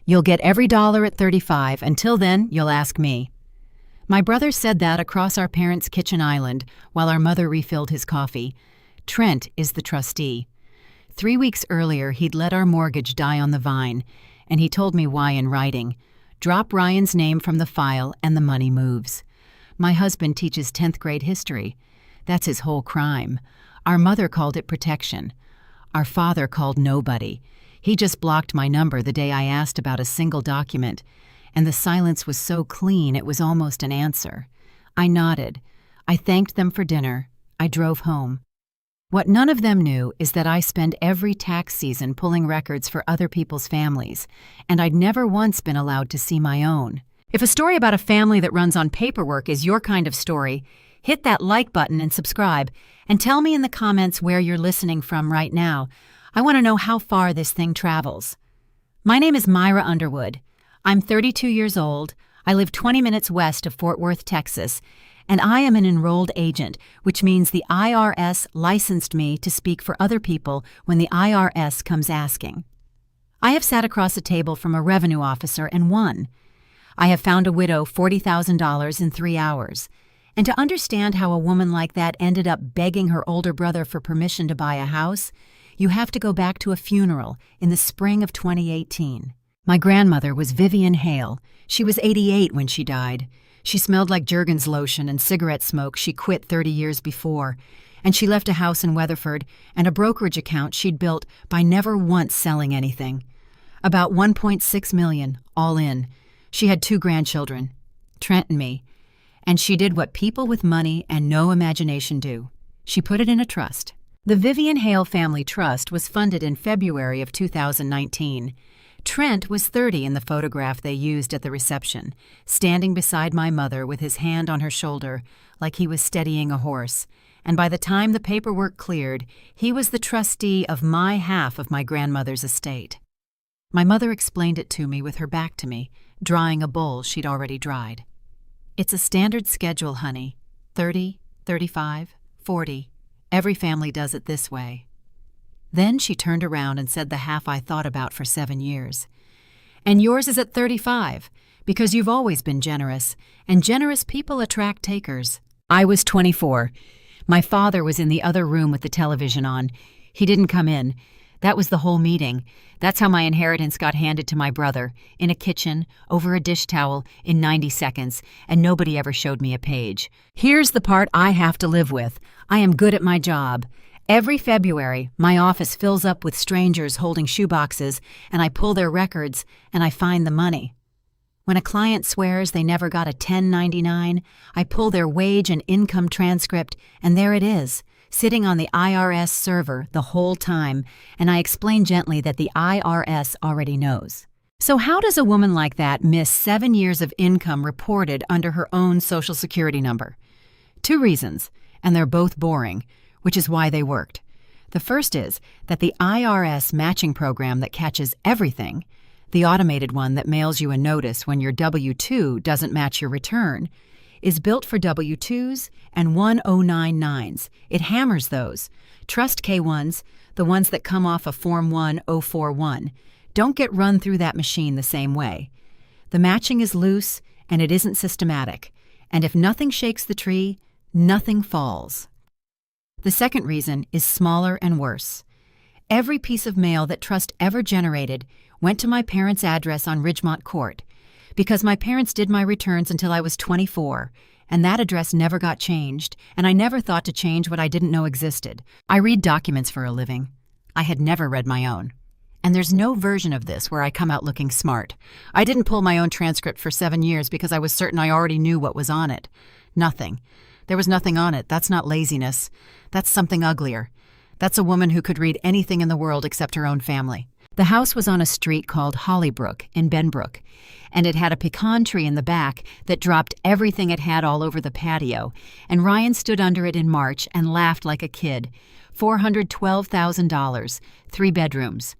You'll get every dollar at 35. Until then, you'll ask me." My brother said that across our parents' kitchen island while our mother refilled his coffee. Trent is the trustee. 3 weeks earlier, he'd let our mortgage die on the vine, and he told me why in writing. Drop Ryan's name from the file and the money moves. My husband teaches 10th grade history. That's his whole crime. Our mother called it protection. Our father called nobody. He just blocked my number the day I asked about a single document, and the silence was so clean it was almost an answer. I nodded. I thanked them for dinner. I drove home. What none of them knew is that I spend every tax season pulling records for other people's families, and I'd never once been allowed to see my own. If a story about a family that runs on paperwork is your kind of story, hit that like button and subscribe, and tell me in the comments where you're listening from right now. I want to know how far this thing travels. My name is Myra Underwood. I'm 32 years old. I live 20 minutes west of Fort Worth, Texas, and I am an enrolled agent, which means the IRS licensed me to speak for other people when the IRS comes asking. I have sat across a table from a revenue officer and won. I have found a widow $40,000 in 3 hours. And to understand how a woman like that ended up begging her older brother for permission to buy a house, you have to go back to a funeral in the spring of 2018. My grandmother was Vivian Hale. She was 88 when she died. She smelled like Jergens lotion and cigarette smoke she quit 30 years before, and she left a house in Weatherford and a brokerage account she'd built by never once selling anything. About $1.6 million, all in. She had 2 grandchildren, Trent and me. And she did what people with money and no imagination do. She put it in a trust. The Vivian Hale Family Trust was funded in February of 2019. Trent was 30 in the photograph they used at the reception, standing beside my mother with his hand on her shoulder like he was steadying a horse. And by the time the paperwork cleared, he was the trustee of my half of my grandmother's estate. My mother explained it to me with her back to me, drying a bowl she'd already dried. "It's a standard schedule, honey. 30, 35, 40. Every family does it this way." Then she turned around and said the half I thought about for 7 years. "And yours is at 35, because you've always been generous, and generous people attract takers." I was 24. My father was in the other room with the television on. He didn't come in. That was the whole meeting. That's how my inheritance got handed to my brother, in a kitchen, over a dish towel, in 90 seconds, and nobody ever showed me a page. Here's the part I have to live with. I am good at my job. Every February, my office fills up with strangers holding shoeboxes, and I pull their records, and I find the money. When a client swears they never got a 1099, I pull their wage and income transcript, and there it is, sitting on the IRS server the whole time, and I explain gently that the IRS already knows. So how does a woman like that miss 7 years of income reported under her own Social Security number? 2 reasons, and they're both boring, which is why they worked. The first is that the IRS matching program that catches everything, the automated one that mails you a notice when your W-2 doesn't match your return, is built for W-2s and 1099s. It hammers those. Trust K-1s, the ones that come off of Form 1041, don't get run through that machine the same way. The matching is loose and it isn't systematic. And if nothing shakes the tree, nothing falls. The second reason is smaller and worse. Every piece of mail that Trust ever generated went to my parents' address on Ridgemont Court, because my parents did my returns until I was 24, and that address never got changed, and I never thought to change what I didn't know existed. I read documents for a living. I had never read my own. And there's no version of this where I come out looking smart. I didn't pull my own transcript for 7 years because I was certain I already knew what was on it. Nothing. There was nothing on it. That's not laziness. That's something uglier. That's a woman who could read anything in the world except her own family. The house was on a street called Hollybrook in Benbrook, and it had a pecan tree in the back that dropped everything it had all over the patio, and Ryan stood under it in March and laughed like a kid. $412,000, 3 bedrooms.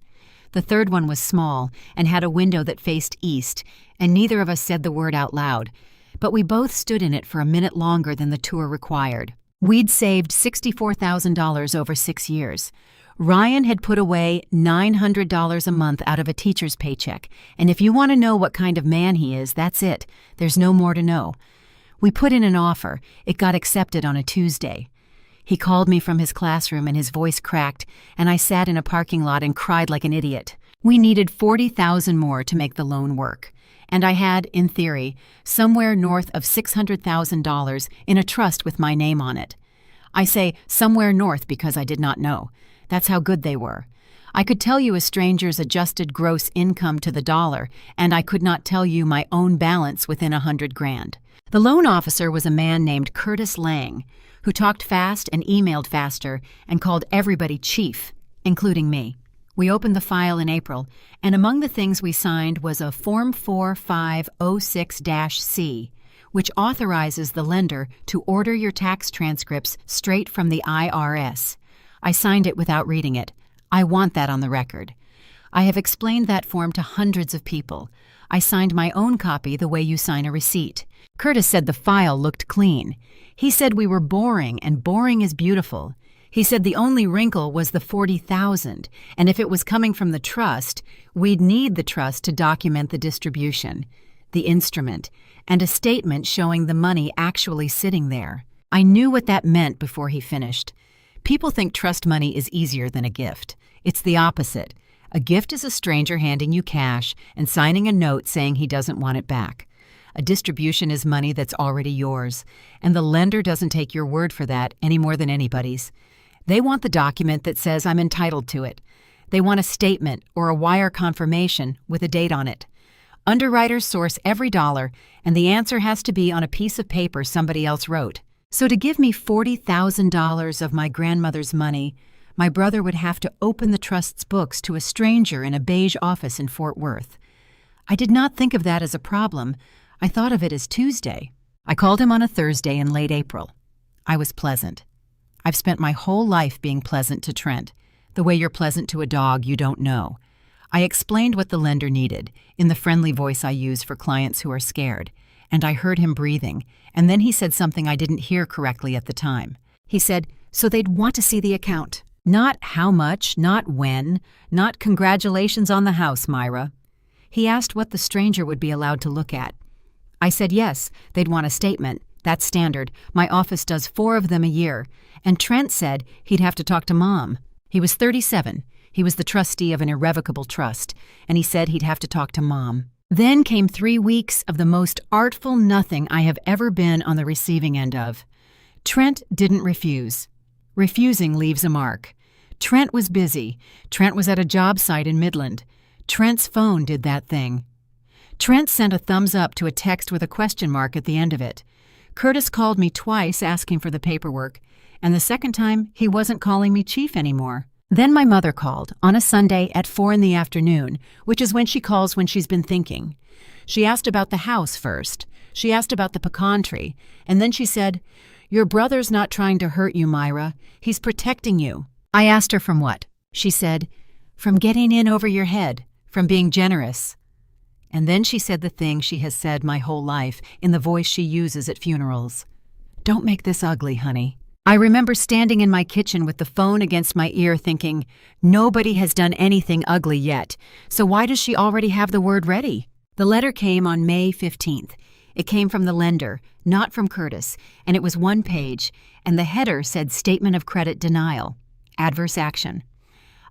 The third one was small and had a window that faced east, and neither of us said the word out loud, but we both stood in it for a minute longer than the tour required. We'd saved $64,000 over 6 years. Ryan had put away $900 a month out of a teacher's paycheck, and if you want to know what kind of man he is, that's it. There's no more to know. We put in an offer. It got accepted on a Tuesday. He called me from his classroom and his voice cracked, and I sat in a parking lot and cried like an idiot. We needed $40,000 more to make the loan work, and I had, in theory, somewhere north of $600,000 in a trust with my name on it. I say somewhere north because I did not know. That's how good they were. I could tell you a stranger's adjusted gross income to the dollar, and I could not tell you my own balance within $100,000. The loan officer was a man named Curtis Lang, who talked fast and emailed faster and called everybody chief, including me. We opened the file in April, and among the things we signed was a Form 4506-C, which authorizes the lender to order your tax transcripts straight from the IRS. I signed it without reading it. I want that on the record. I have explained that form to hundreds of people. I signed my own copy the way you sign a receipt. Curtis said the file looked clean. He said we were boring, and boring is beautiful. He said the only wrinkle was the $40,000, and if it was coming from the trust, we'd need the trust to document the distribution, the instrument, and a statement showing the money actually sitting there. I knew what that meant before he finished. People think trust money is easier than a gift. It's the opposite. A gift is a stranger handing you cash and signing a note saying he doesn't want it back. A distribution is money that's already yours, and the lender doesn't take your word for that any more than anybody's. They want the document that says I'm entitled to it. They want a statement or a wire confirmation with a date on it. Underwriters source every dollar, and the answer has to be on a piece of paper somebody else wrote. So to give me $40,000 of my grandmother's money, my brother would have to open the trust's books to a stranger in a beige office in Fort Worth. I did not think of that as a problem. I thought of it as Tuesday. I called him on a Thursday in late April. I was pleasant. I've spent my whole life being pleasant to Trent, the way you're pleasant to a dog you don't know. I explained what the lender needed, in the friendly voice I use for clients who are scared, and I heard him breathing, and then he said something I didn't hear correctly at the time. He said, so they'd want to see the account. Not how much, not when, not congratulations on the house, Myra. He asked what the stranger would be allowed to look at. I said yes, they'd want a statement. That's standard. My office does 4 of them a year. And Trent said he'd have to talk to Mom. He was 37. He was the trustee of an irrevocable trust, and he said he'd have to talk to Mom. Then came 3 weeks of the most artful nothing I have ever been on the receiving end of. Trent didn't refuse. Refusing leaves a mark. Trent was busy. Trent was at a job site in Midland. Trent's phone did that thing. Trent sent a thumbs up to a text with a question mark at the end of it. Curtis called me twice asking for the paperwork, and the second time he wasn't calling me chief anymore. Then my mother called, on a Sunday at 4 in the afternoon, which is when she calls when she's been thinking. She asked about the house first. She asked about the pecan tree, and then she said, "Your brother's not trying to hurt you, Myra. He's protecting you." I asked her from what? She said, "From getting in over your head, from being generous." And then she said the thing she has said my whole life in the voice she uses at funerals. "Don't make this ugly, honey." I remember standing in my kitchen with the phone against my ear thinking, nobody has done anything ugly yet, so why does she already have the word ready? The letter came on May 15th. It came from the lender, not from Curtis, and it was 1 page, and the header said Statement of Credit Denial, Adverse Action.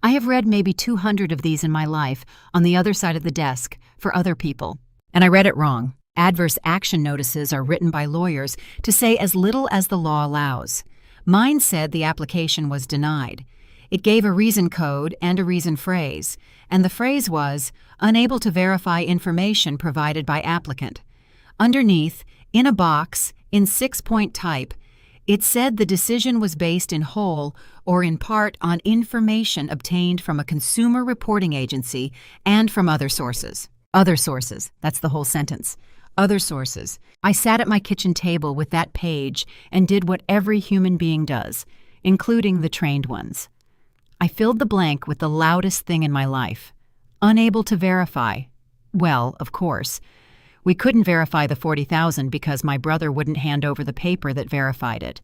I have read maybe 200 of these in my life on the other side of the desk for other people, and I read it wrong. Adverse action notices are written by lawyers to say as little as the law allows. Mine said the application was denied. It gave a reason code and a reason phrase, and the phrase was, unable to verify information provided by applicant. Underneath, in a box, in 6-point type, it said the decision was based in whole or in part on information obtained from a consumer reporting agency and from other sources. Other sources, that's the whole sentence. Other sources. I sat at my kitchen table with that page and did what every human being does, including the trained ones. I filled the blank with the loudest thing in my life. Unable to verify. Well, of course. We couldn't verify the $40,000 because my brother wouldn't hand over the paper that verified it.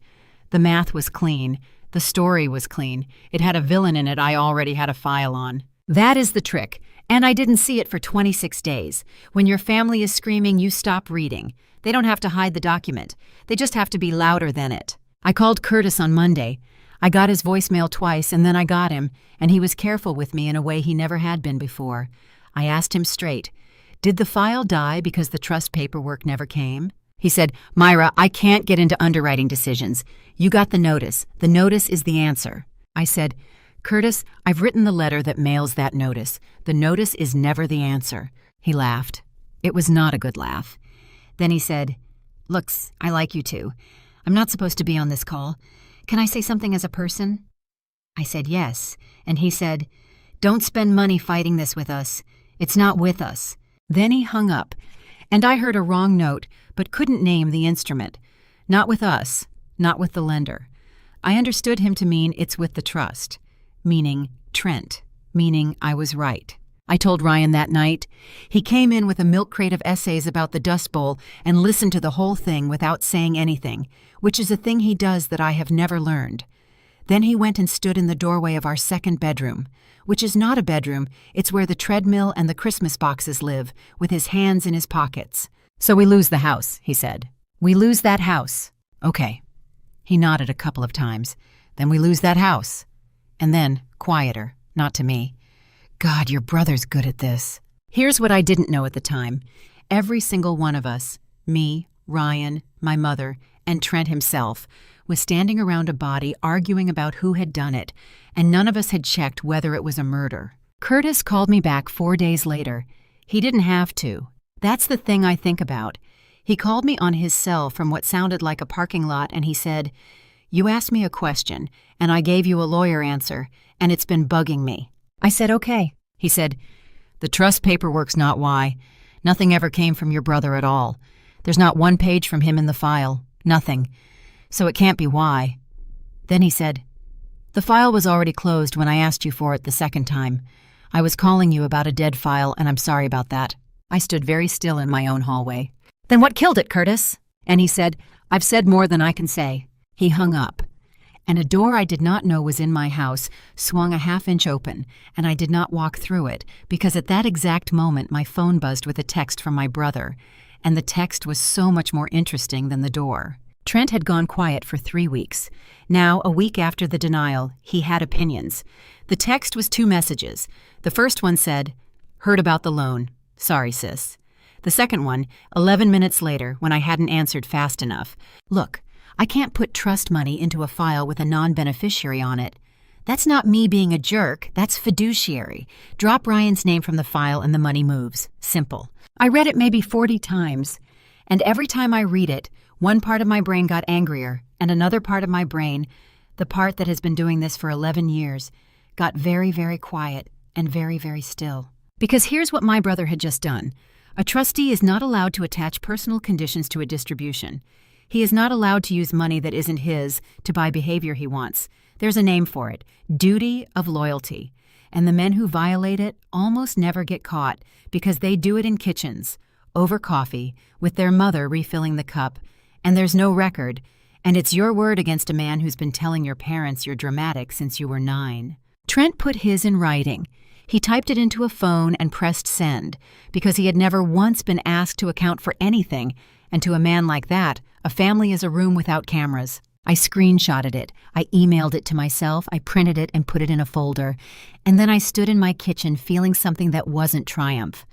The math was clean. The story was clean. It had a villain in it I already had a file on. That is the trick, and I didn't see it for 26 days. When your family is screaming, you stop reading. They don't have to hide the document. They just have to be louder than it. I called Curtis on Monday. I got his voicemail twice, and then I got him, and he was careful with me in a way he never had been before. I asked him straight, "Did the file die because the trust paperwork never came?" He said, "Myra, I can't get into underwriting decisions. You got the notice. The notice is the answer." I said, "Curtis, I've written the letter that mails that notice. The notice is never the answer." He laughed. It was not a good laugh. Then he said, "Looks, I like you two. I'm not supposed to be on this call. Can I say something as a person?" I said yes, and he said, "Don't spend money fighting this with us. It's not with us." Then he hung up, and I heard a wrong note, but couldn't name the instrument. Not with us, not with the lender. I understood him to mean it's with the trust, meaning Trent, meaning I was right. I told Ryan that night. He came in with a milk crate of essays about the Dust Bowl and listened to the whole thing without saying anything, which is a thing he does that I have never learned. Then he went and stood in the doorway of our second bedroom, which is not a bedroom, it's where the treadmill and the Christmas boxes live, with his hands in his pockets. "So we lose the house," he said. "We lose that house." "Okay." He nodded a couple of times. "Then we lose that house." And then, quieter, not to me, "God, your brother's good at this." Here's what I didn't know at the time. Every single one of us, me, Ryan, my mother, and Trent himself, was standing around a body arguing about who had done it, and none of us had checked whether it was a murder. Curtis called me back 4 days later. He didn't have to. That's the thing I think about. He called me on his cell from what sounded like a parking lot, and he said, "You asked me a question, and I gave you a lawyer answer, and it's been bugging me." I said, "Okay." He said, "The trust paperwork's not why. Nothing ever came from your brother at all. There's not one page from him in the file. Nothing. So it can't be why." Then he said, "The file was already closed when I asked you for it the second time. I was calling you about a dead file, and I'm sorry about that." I stood very still in my own hallway. "Then what killed it, Curtis?" And he said, "I've said more than I can say." He hung up. And a door I did not know was in my house swung a half-inch open, and I did not walk through it, because at that exact moment my phone buzzed with a text from my brother, and the text was so much more interesting than the door. Trent had gone quiet for 3 weeks. Now, a week after the denial, he had opinions. The text was 2 messages. The first one said, "Heard about the loan. Sorry, sis." The second one, 11 minutes later, when I hadn't answered fast enough, "Look, I can't put trust money into a file with a non-beneficiary on it. That's not me being a jerk, that's fiduciary. Drop Ryan's name from the file and the money moves. Simple." I read it maybe 40 times, and every time I read it, one part of my brain got angrier, and another part of my brain, the part that has been doing this for 11 years, got very, very quiet and very, very still. Because here's what my brother had just done. A trustee is not allowed to attach personal conditions to a distribution. He is not allowed to use money that isn't his to buy behavior he wants. There's a name for it, duty of loyalty. And the men who violate it almost never get caught because they do it in kitchens, over coffee, with their mother refilling the cup, and there's no record, and it's your word against a man who's been telling your parents you're dramatic since you were 9. Trent put his in writing. He typed it into a phone and pressed send, because he had never once been asked to account for anything, and to a man like that, a family is a room without cameras. I screenshotted it, I emailed it to myself, I printed it and put it in a folder, and then I stood in my kitchen feeling something that wasn't triumph.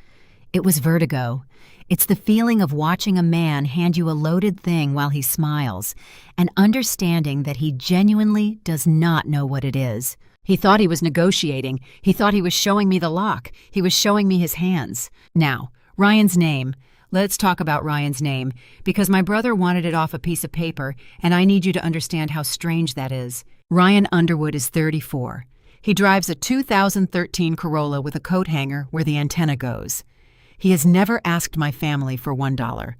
It was vertigo. It's the feeling of watching a man hand you a loaded thing while he smiles, and understanding that he genuinely does not know what it is. He thought he was negotiating. He thought he was showing me the lock. He was showing me his hands. Now, Ryan's name. Let's talk about Ryan's name, because my brother wanted it off a piece of paper, and I need you to understand how strange that is. Ryan Underwood is 34. He drives a 2013 Corolla with a coat hanger where the antenna goes. He has never asked my family for $1.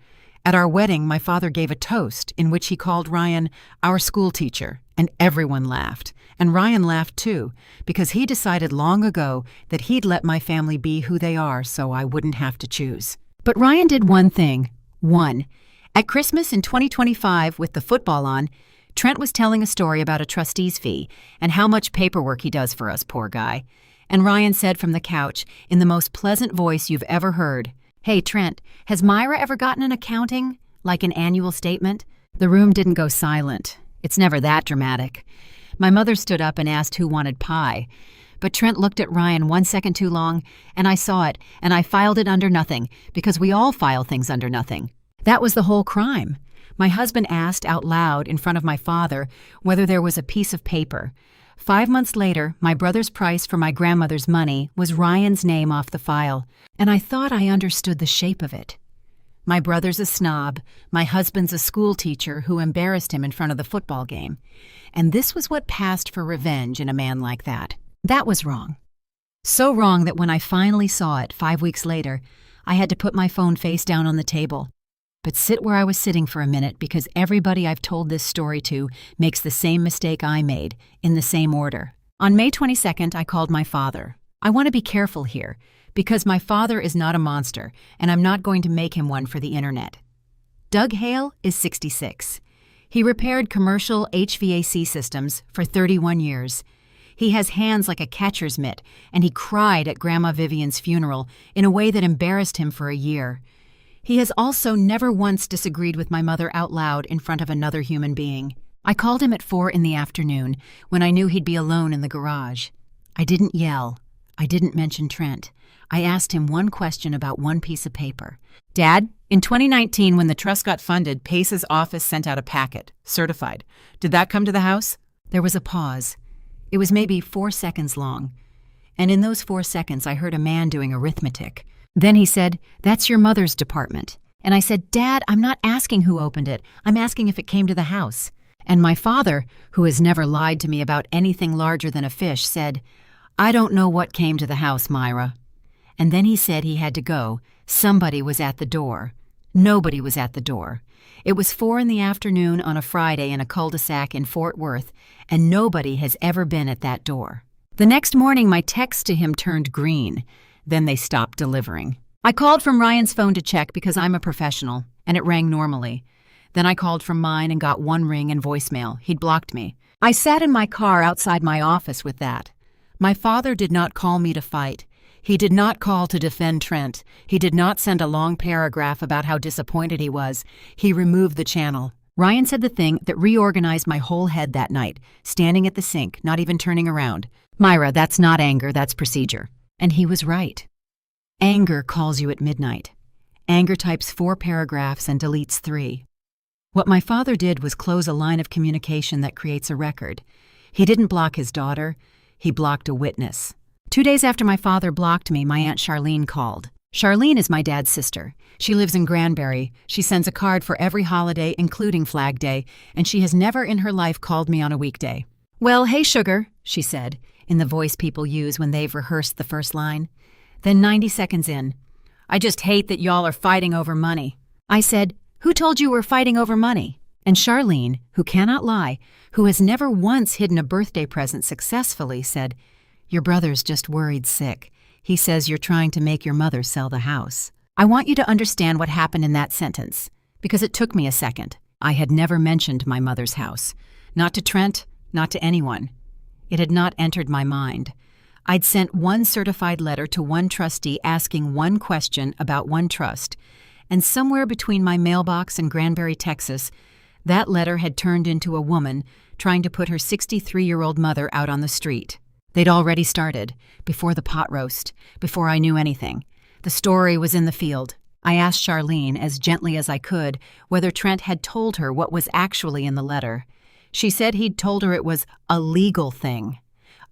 At our wedding, my father gave a toast in which he called Ryan our school teacher, and everyone laughed. And Ryan laughed too, because he decided long ago that he'd let my family be who they are so I wouldn't have to choose. But Ryan did one thing. At Christmas in 2025, with the football on, Trent was telling a story about a trustee's fee and how much paperwork he does for us, poor guy. And Ryan said from the couch, in the most pleasant voice you've ever heard, "Hey, Trent, has Myra ever gotten an accounting? Like an annual statement?" The room didn't go silent. It's never that dramatic. My mother stood up and asked who wanted pie. But Trent looked at Ryan 1 second too long, and I saw it, and I filed it under nothing, because we all file things under nothing. That was the whole crime. My husband asked out loud in front of my father whether there was a piece of paper. 5 months later, my brother's price for my grandmother's money was Ryan's name off the file, and I thought I understood the shape of it. My brother's a snob, my husband's a school teacher who embarrassed him in front of the football game. And this was what passed for revenge in a man like that. That was wrong. So wrong that when I finally saw it 5 weeks later, I had to put my phone face down on the table, but sit where I was sitting for a minute because everybody I've told this story to makes the same mistake I made, in the same order. On May 22nd, I called my father. I want to be careful here, because my father is not a monster, and I'm not going to make him one for the internet. Doug Hale is 66. He repaired commercial HVAC systems for 31 years. He has hands like a catcher's mitt, and he cried at Grandma Vivian's funeral in a way that embarrassed him for a year. He has also never once disagreed with my mother out loud in front of another human being. I called him at 4 in the afternoon when I knew he'd be alone in the garage. I didn't yell. I didn't mention Trent. I asked him one question about one piece of paper. "Dad, in 2019 when the trust got funded, Pace's office sent out a packet, certified. Did that come to the house?" There was a pause. It was maybe 4 seconds long. And in those 4 seconds, I heard a man doing arithmetic. Then he said, "That's your mother's department." And I said, "Dad, I'm not asking who opened it. I'm asking if it came to the house." And my father, who has never lied to me about anything larger than a fish, said, "I don't know what came to the house, Myra." And then he said he had to go. Somebody was at the door. Nobody was at the door. It was 4 in the afternoon on a Friday in a cul-de-sac in Fort Worth, and nobody has ever been at that door. The next morning, my texts to him turned green. Then they stopped delivering. I called from Ryan's phone to check because I'm a professional, and it rang normally. Then I called from mine and got one ring and voicemail. He'd blocked me. I sat in my car outside my office with that. My father did not call me to fight. He did not call to defend Trent. He did not send a long paragraph about how disappointed he was. He removed the channel. Ryan said the thing that reorganized my whole head that night, standing at the sink, not even turning around. "Myra, that's not anger, that's procedure." And he was right. Anger calls you at midnight. Anger types 4 paragraphs and deletes 3. What my father did was close a line of communication that creates a record. He didn't block his daughter. He blocked a witness. 2 days after my father blocked me, my Aunt Charlene called. Charlene is my dad's sister. She lives in Granbury. She sends a card for every holiday, including Flag Day, and she has never in her life called me on a weekday. "Well, hey, sugar," she said, in the voice people use when they've rehearsed the first line. Then 90 seconds in, "I just hate that y'all are fighting over money." I said, "Who told you we're fighting over money?" And Charlene, who cannot lie, who has never once hidden a birthday present successfully, said, "Your brother's just worried sick. He says you're trying to make your mother sell the house." I want you to understand what happened in that sentence, because it took me a second. I had never mentioned my mother's house. Not to Trent, not to anyone. It had not entered my mind. I'd sent one certified letter to one trustee asking one question about one trust, and somewhere between my mailbox and Granbury, Texas, that letter had turned into a woman trying to put her 63-year-old mother out on the street. They'd already started, before the pot roast, before I knew anything. The story was in the field. I asked Charlene, as gently as I could, whether Trent had told her what was actually in the letter. She said he'd told her it was a legal thing.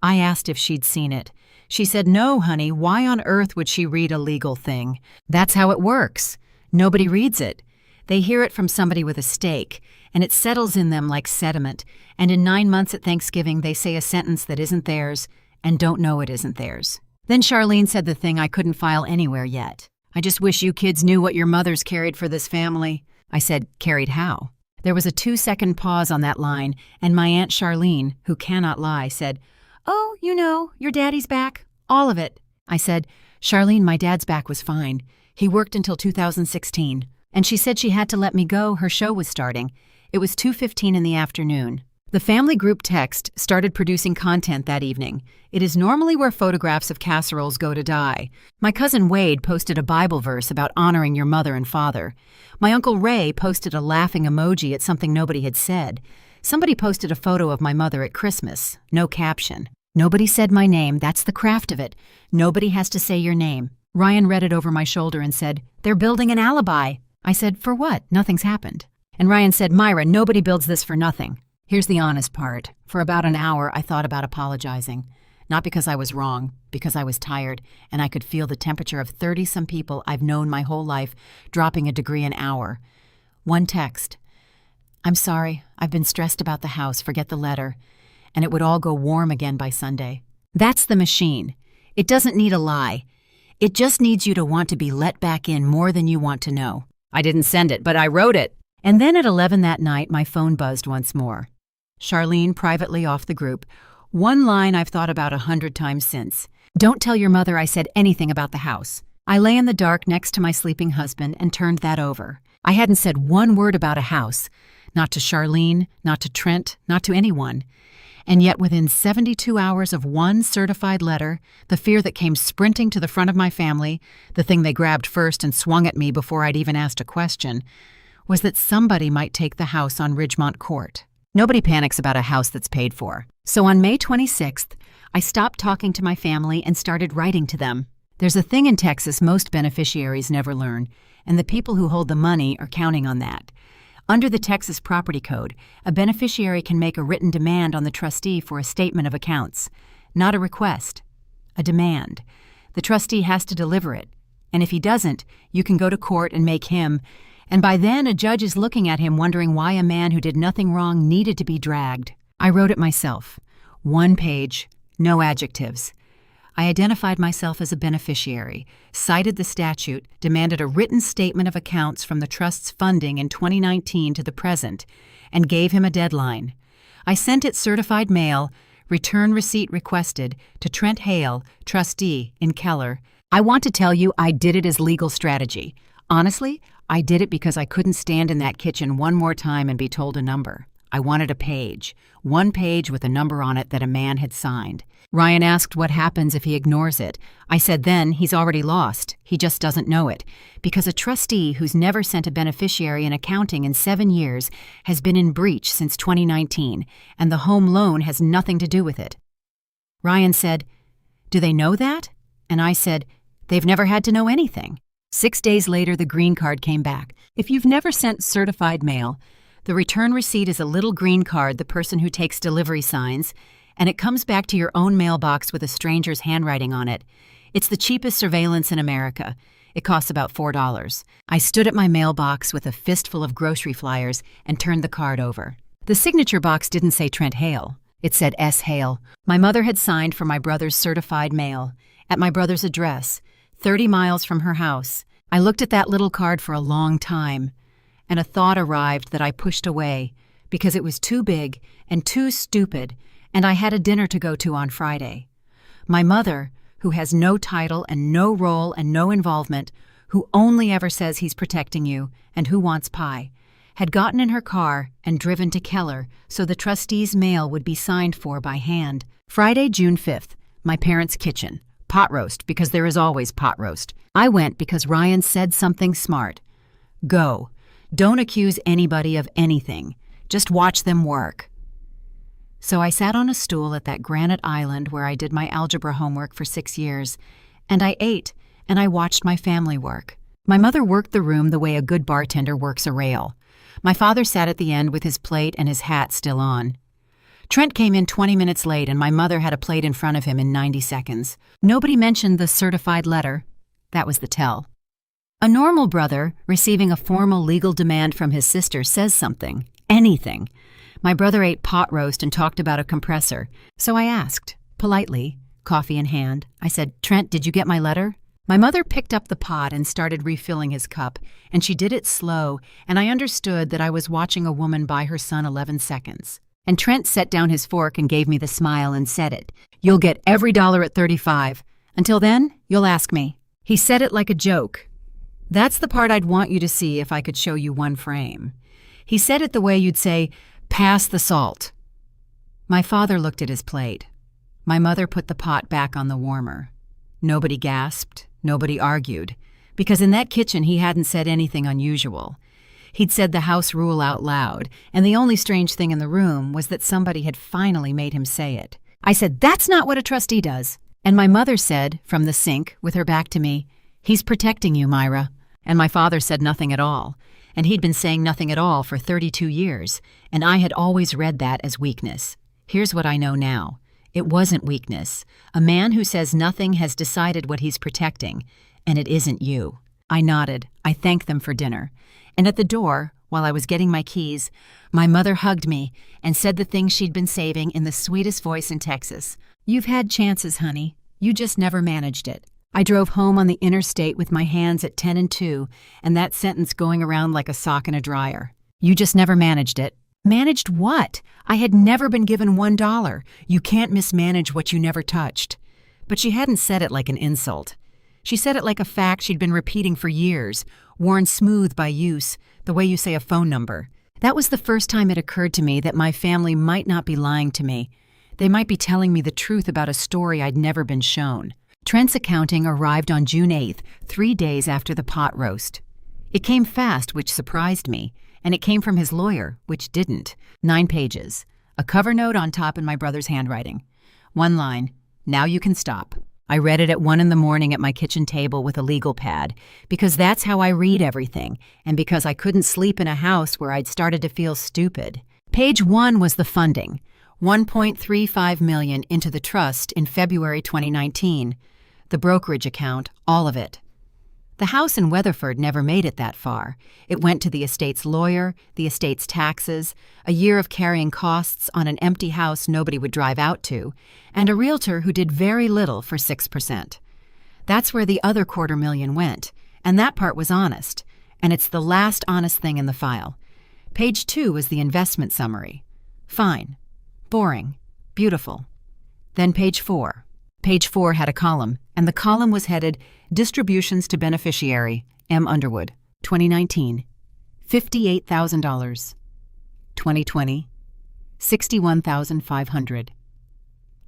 I asked if she'd seen it. She said, "No, honey, why on earth would she read a legal thing? That's how it works. Nobody reads it. They hear it from somebody with a stake, and it settles in them like sediment, and in 9 months at Thanksgiving they say a sentence that isn't theirs and don't know it isn't theirs." Then Charlene said the thing I couldn't file anywhere yet. "I just wish you kids knew what your mothers carried for this family." I said, "Carried how?" There was a 2-second pause on that line, and my Aunt Charlene, who cannot lie, said, "Oh, you know, your daddy's back. All of it." I said, "Charlene, my dad's back was fine. He worked until 2016. And she said she had to let me go, her show was starting. It was 2:15 in the afternoon. The family group text started producing content that evening. It is normally where photographs of casseroles go to die. My cousin Wade posted a Bible verse about honoring your mother and father. My Uncle Ray posted a laughing emoji at something nobody had said. Somebody posted a photo of my mother at Christmas. No caption. Nobody said my name, that's the craft of it. Nobody has to say your name. Ryan read it over my shoulder and said, "They're building an alibi." I said, "For what? Nothing's happened." And Ryan said, "Myra, nobody builds this for nothing." Here's the honest part. For about an hour, I thought about apologizing. Not because I was wrong, because I was tired, and I could feel the temperature of 30-some people I've known my whole life dropping a degree an hour. One text. "I'm sorry, I've been stressed about the house, forget the letter." And it would all go warm again by Sunday. That's the machine. It doesn't need a lie. It just needs you to want to be let back in more than you want to know. I didn't send it, but I wrote it. And then at 11 that night, my phone buzzed once more. Charlene privately off the group. One line I've thought about 100 times since. "Don't tell your mother I said anything about the house." I lay in the dark next to my sleeping husband and turned that over. I hadn't said one word about a house. Not to Charlene, not to Trent, not to anyone. And yet within 72 hours of one certified letter, the fear that came sprinting to the front of my family, the thing they grabbed first and swung at me before I'd even asked a question, was that somebody might take the house on Ridgemont Court. Nobody panics about a house that's paid for. So on May 26th, I stopped talking to my family and started writing to them. There's a thing in Texas most beneficiaries never learn, and the people who hold the money are counting on that. Under the Texas Property Code, a beneficiary can make a written demand on the trustee for a statement of accounts. Not a request, a demand. The trustee has to deliver it, and if he doesn't, you can go to court and make him. And by then, a judge is looking at him wondering why a man who did nothing wrong needed to be dragged. I wrote it myself. One page, no adjectives. I identified myself as a beneficiary, cited the statute, demanded a written statement of accounts from the trust's funding in 2019 to the present, and gave him a deadline. I sent it certified mail, return receipt requested, to Trent Hale, trustee, in Keller. I want to tell you I did it as legal strategy. Honestly, I did it because I couldn't stand in that kitchen one more time and be told a number. I wanted a page. One page with a number on it that a man had signed. Ryan asked what happens if he ignores it. I said then he's already lost. He just doesn't know it. Because a trustee who's never sent a beneficiary an accounting in 7 years has been in breach since 2019, and the home loan has nothing to do with it. Ryan said, "Do they know that?" And I said, "They've never had to know anything." 6 days later, the green card came back. If you've never sent certified mail, the return receipt is a little green card the person who takes delivery signs, and it comes back to your own mailbox with a stranger's handwriting on it. It's the cheapest surveillance in America. It costs about $4. I stood at my mailbox with a fistful of grocery flyers and turned the card over. The signature box didn't say Trent Hale. It said S. Hale. My mother had signed for my brother's certified mail, at my brother's address, 30 miles from her house. I looked at that little card for a long time, and a thought arrived that I pushed away because it was too big and too stupid, and I had a dinner to go to on Friday. My mother, who has no title and no role and no involvement, who only ever says he's protecting you and who wants pie, had gotten in her car and driven to Keller so the trustee's mail would be signed for by hand. Friday, June 5th, my parents' kitchen. Pot roast, because there is always pot roast. I went because Ryan said something smart. Go. Don't accuse anybody of anything. Just watch them work. So I sat on a stool at that granite island where I did my algebra homework for 6 years, and I ate, and I watched my family work. My mother worked the room the way a good bartender works a rail. My father sat at the end with his plate and his hat still on. Trent came in 20 minutes late, and my mother had a plate in front of him in 90 seconds. Nobody mentioned the certified letter. That was the tell. A normal brother, receiving a formal legal demand from his sister, says something. Anything. My brother ate pot roast and talked about a compressor. So I asked, politely, coffee in hand. I said, "Trent, did you get my letter?" My mother picked up the pot and started refilling his cup, and she did it slow, and I understood that I was watching a woman buy her son 11 seconds. And Trent set down his fork and gave me the smile and said it. "You'll get every dollar at 35. Until then, you'll ask me." He said it like a joke. That's the part I'd want you to see if I could show you one frame. He said it the way you'd say, "Pass the salt." My father looked at his plate. My mother put the pot back on the warmer. Nobody gasped, nobody argued, because in that kitchen he hadn't said anything unusual. He'd said the house rule out loud, and the only strange thing in the room was that somebody had finally made him say it. I said, "That's not what a trustee does." And my mother said, from the sink, with her back to me, "He's protecting you, Myra." And my father said nothing at all. And he'd been saying nothing at all for 32 years, and I had always read that as weakness. Here's what I know now. It wasn't weakness. A man who says nothing has decided what he's protecting, and it isn't you. I nodded. I thanked them for dinner. And at the door, while I was getting my keys, my mother hugged me and said the things she'd been saving in the sweetest voice in Texas. "You've had chances, honey. You just never managed it." I drove home on the interstate with my hands at 10 and 2, and that sentence going around like a sock in a dryer. "You just never managed it." Managed what? I had never been given $1. You can't mismanage what you never touched. But she hadn't said it like an insult. She said it like a fact she'd been repeating for years, worn smooth by use, the way you say a phone number. That was the first time it occurred to me that my family might not be lying to me. They might be telling me the truth about a story I'd never been shown. Trent's accounting arrived on June 8th, 3 days after the pot roast. It came fast, which surprised me, and it came from his lawyer, which didn't. 9 pages. A cover note on top in my brother's handwriting. One line, "Now you can stop." I read it at 1 a.m. at my kitchen table with a legal pad, because that's how I read everything, and because I couldn't sleep in a house where I'd started to feel stupid. Page 1 was the funding. $1.35 million into the trust in February 2019. The brokerage account, all of it. The house in Weatherford never made it that far. It went to the estate's lawyer, the estate's taxes, a year of carrying costs on an empty house nobody would drive out to, and a realtor who did very little for 6%. That's where the other $250,000 went, and that part was honest, and it's the last honest thing in the file. Page 2 was the investment summary. Fine. Boring. Beautiful. Then page 4. Page 4 had a column, and the column was headed Distributions to Beneficiary, M. Underwood, 2019, $58,000. 2020, $61,500.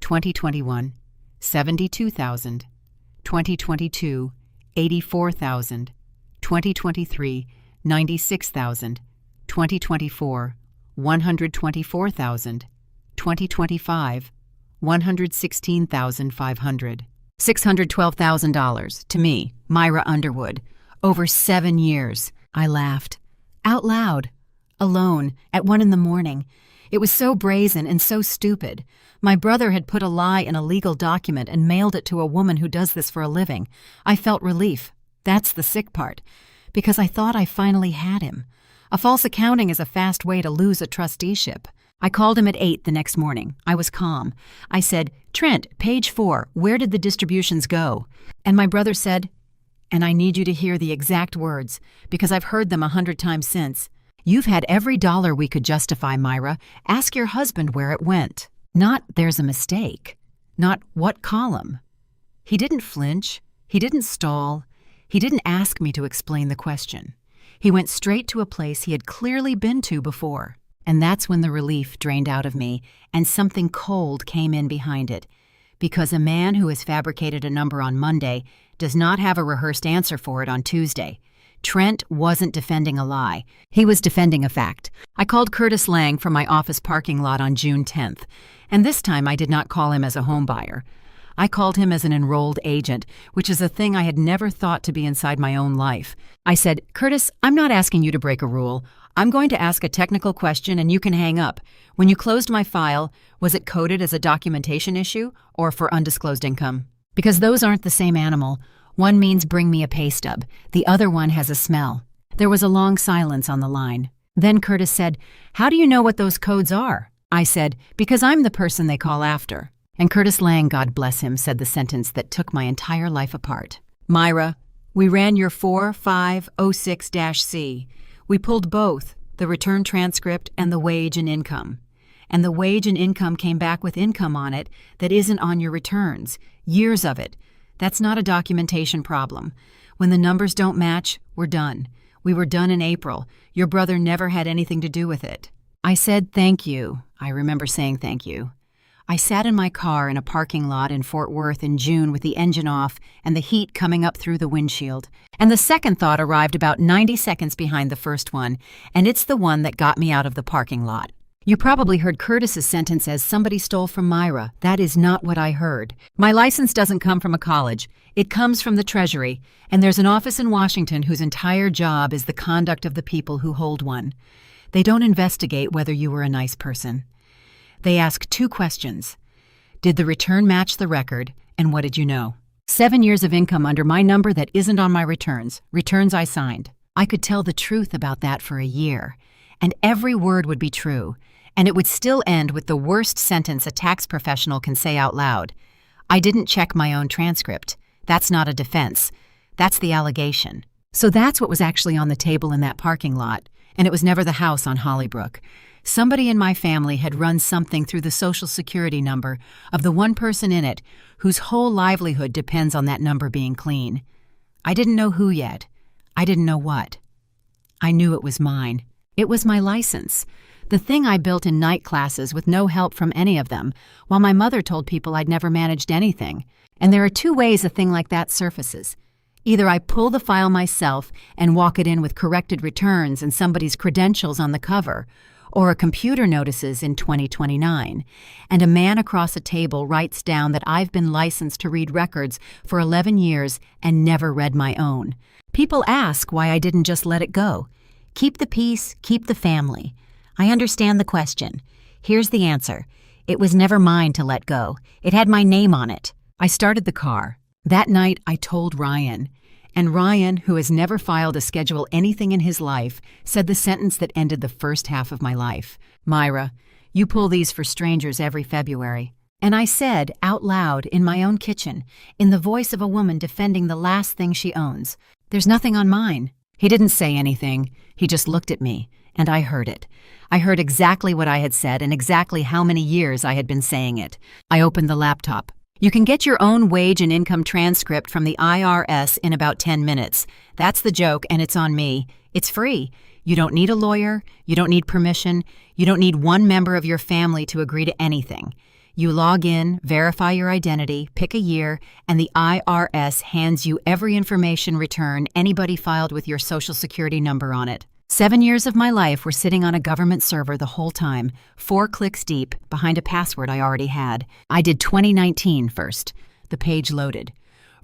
2021, $72,000. 2022, $84,000. 2023, $96,000. 2024, $124,000. 2025, $116,500. $612,000 to me, Myra Underwood, over 7 years. I laughed. Out loud. Alone, at 1 a.m. It was so brazen and so stupid. My brother had put a lie in a legal document and mailed it to a woman who does this for a living. I felt relief. That's the sick part. Because I thought I finally had him. A false accounting is a fast way to lose a trusteeship. I called him at 8 the next morning. I was calm. I said, "Trent, page 4, where did the distributions go?" And my brother said, and I need you to hear the exact words, because I've heard them 100 times since. "You've had every dollar we could justify, Myra. Ask your husband where it went." Not, "There's a mistake." Not, "What column?" He didn't flinch. He didn't stall. He didn't ask me to explain the question. He went straight to a place he had clearly been to before. And that's when the relief drained out of me, and something cold came in behind it. Because a man who has fabricated a number on Monday does not have a rehearsed answer for it on Tuesday. Trent wasn't defending a lie. He was defending a fact. I called Curtis Lang from my office parking lot on June 10th, and this time I did not call him as a home buyer. I called him as an enrolled agent, which is a thing I had never thought to be inside my own life. I said, "Curtis, I'm not asking you to break a rule. I'm going to ask a technical question and you can hang up. When you closed my file, was it coded as a documentation issue or for undisclosed income? Because those aren't the same animal. One means bring me a pay stub. The other one has a smell." There was a long silence on the line. Then Curtis said, "How do you know what those codes are?" I said, "Because I'm the person they call after." And Curtis Lang, God bless him, said the sentence that took my entire life apart. "Myra, we ran your 4506-C. We pulled both, the return transcript and the wage and income. And the wage and income came back with income on it that isn't on your returns, years of it. That's not a documentation problem. When the numbers don't match, we're done. We were done in April. Your brother never had anything to do with it." I said thank you. I remember saying thank you. I sat in my car in a parking lot in Fort Worth in June with the engine off and the heat coming up through the windshield. And the second thought arrived about 90 seconds behind the first one, and it's the one that got me out of the parking lot. You probably heard Curtis's sentence as somebody stole from Myra. That is not what I heard. My license doesn't come from a college. It comes from the Treasury, and there's an office in Washington whose entire job is the conduct of the people who hold one. They don't investigate whether you were a nice person. They ask 2 questions. Did the return match the record, and what did you know? 7 years of income under my number that isn't on my returns I signed. I could tell the truth about that for a year, and every word would be true, and it would still end with the worst sentence a tax professional can say out loud. I didn't check my own transcript. That's not a defense. That's the allegation. So that's what was actually on the table in that parking lot, and it was never the house on Hollybrook. Somebody in my family had run something through the Social Security number of the one person in it whose whole livelihood depends on that number being clean. I didn't know who yet. I didn't know what. I knew it was mine. It was my license. The thing I built in night classes with no help from any of them, while my mother told people I'd never managed anything. And there are 2 ways a thing like that surfaces. Either I pull the file myself and walk it in with corrected returns and somebody's credentials on the cover, or a computer notices in 2029, and a man across a table writes down that I've been licensed to read records for 11 years and never read my own. People ask why I didn't just let it go. Keep the peace, keep the family. I understand the question. Here's the answer. It was never mine to let go. It had my name on it. I started the car. That night, I told Ryan. And Ryan, who has never filed to schedule anything in his life, said the sentence that ended the first half of my life. Myra, you pull these for strangers every February. And I said, out loud, in my own kitchen, in the voice of a woman defending the last thing she owns, there's nothing on mine. He didn't say anything. He just looked at me, and I heard it. I heard exactly what I had said and exactly how many years I had been saying it. I opened the laptop. You can get your own wage and income transcript from the IRS in about 10 minutes. That's the joke, and it's on me. It's free. You don't need a lawyer. You don't need permission. You don't need one member of your family to agree to anything. You log in, verify your identity, pick a year, and the IRS hands you every information return anybody filed with your Social Security number on it. 7 years of my life were sitting on a government server the whole time, 4 clicks deep, behind a password I already had. I did 2019 first. The page loaded.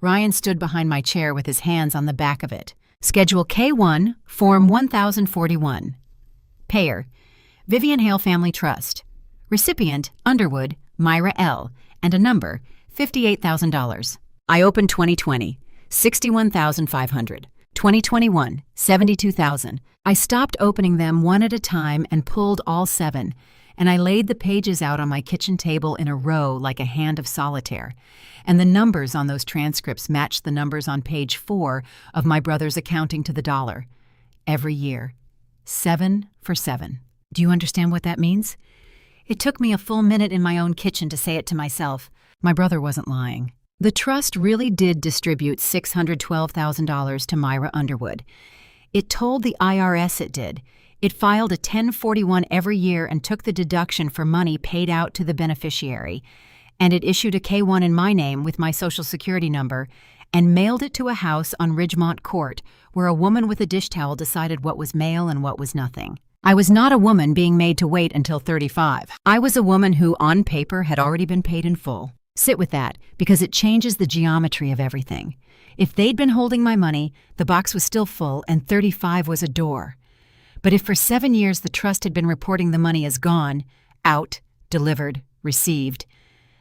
Ryan stood behind my chair with his hands on the back of it. Schedule K1, Form 1041. Payer, Vivian Hale Family Trust. Recipient, Underwood, Myra L., and a number, $58,000. I opened 2020, $61,500. 2021, $72,000. I stopped opening them one at a time and pulled all 7, and I laid the pages out on my kitchen table in a row like a hand of solitaire. And the numbers on those transcripts matched the numbers on page 4 of my brother's accounting to the dollar. Every year. 7 for 7. Do you understand what that means? It took me a full minute in my own kitchen to say it to myself. My brother wasn't lying. The trust really did distribute $612,000 to Myra Underwood. It told the IRS it did. It filed a 1041 every year and took the deduction for money paid out to the beneficiary. And it issued a K1 in my name with my Social Security number and mailed it to a house on Ridgemont Court where a woman with a dish towel decided what was mail and what was nothing. I was not a woman being made to wait until 35. I was a woman who, on paper, had already been paid in full. Sit with that, because it changes the geometry of everything. If they'd been holding my money, the box was still full and 35 was a door. But if for 7 years the trust had been reporting the money as gone, out, delivered, received,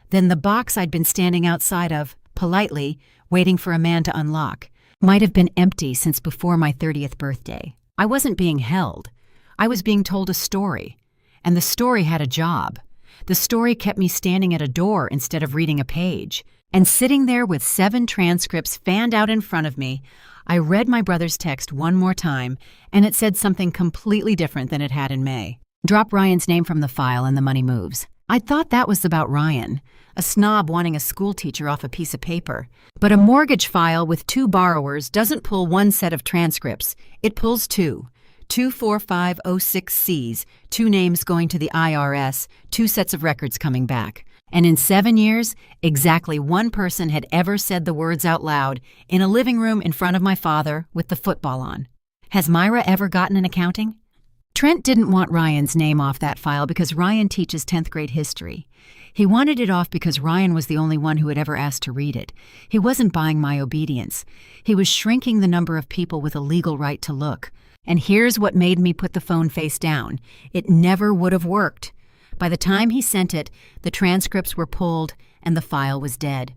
then the box I'd been standing outside of, politely, waiting for a man to unlock, might have been empty since before my 30th birthday. I wasn't being held. I was being told a story. And the story had a job. The story kept me standing at a door instead of reading a page. And sitting there with 7 transcripts fanned out in front of me, I read my brother's text one more time, and it said something completely different than it had in May. Drop Ryan's name from the file and the money moves. I thought that was about Ryan, a snob wanting a schoolteacher off a piece of paper. But a mortgage file with 2 borrowers doesn't pull one set of transcripts. It pulls 2. 24506Cs, 2 names going to the IRS, 2 sets of records coming back. And in 7 years, exactly 1 person had ever said the words out loud in a living room in front of my father with the football on. Has Myra ever gotten an accounting? Trent didn't want Ryan's name off that file because Ryan teaches 10th grade history. He wanted it off because Ryan was the only one who had ever asked to read it. He wasn't buying my obedience. He was shrinking the number of people with a legal right to look. And here's what made me put the phone face down. It never would have worked. By the time he sent it, the transcripts were pulled and the file was dead.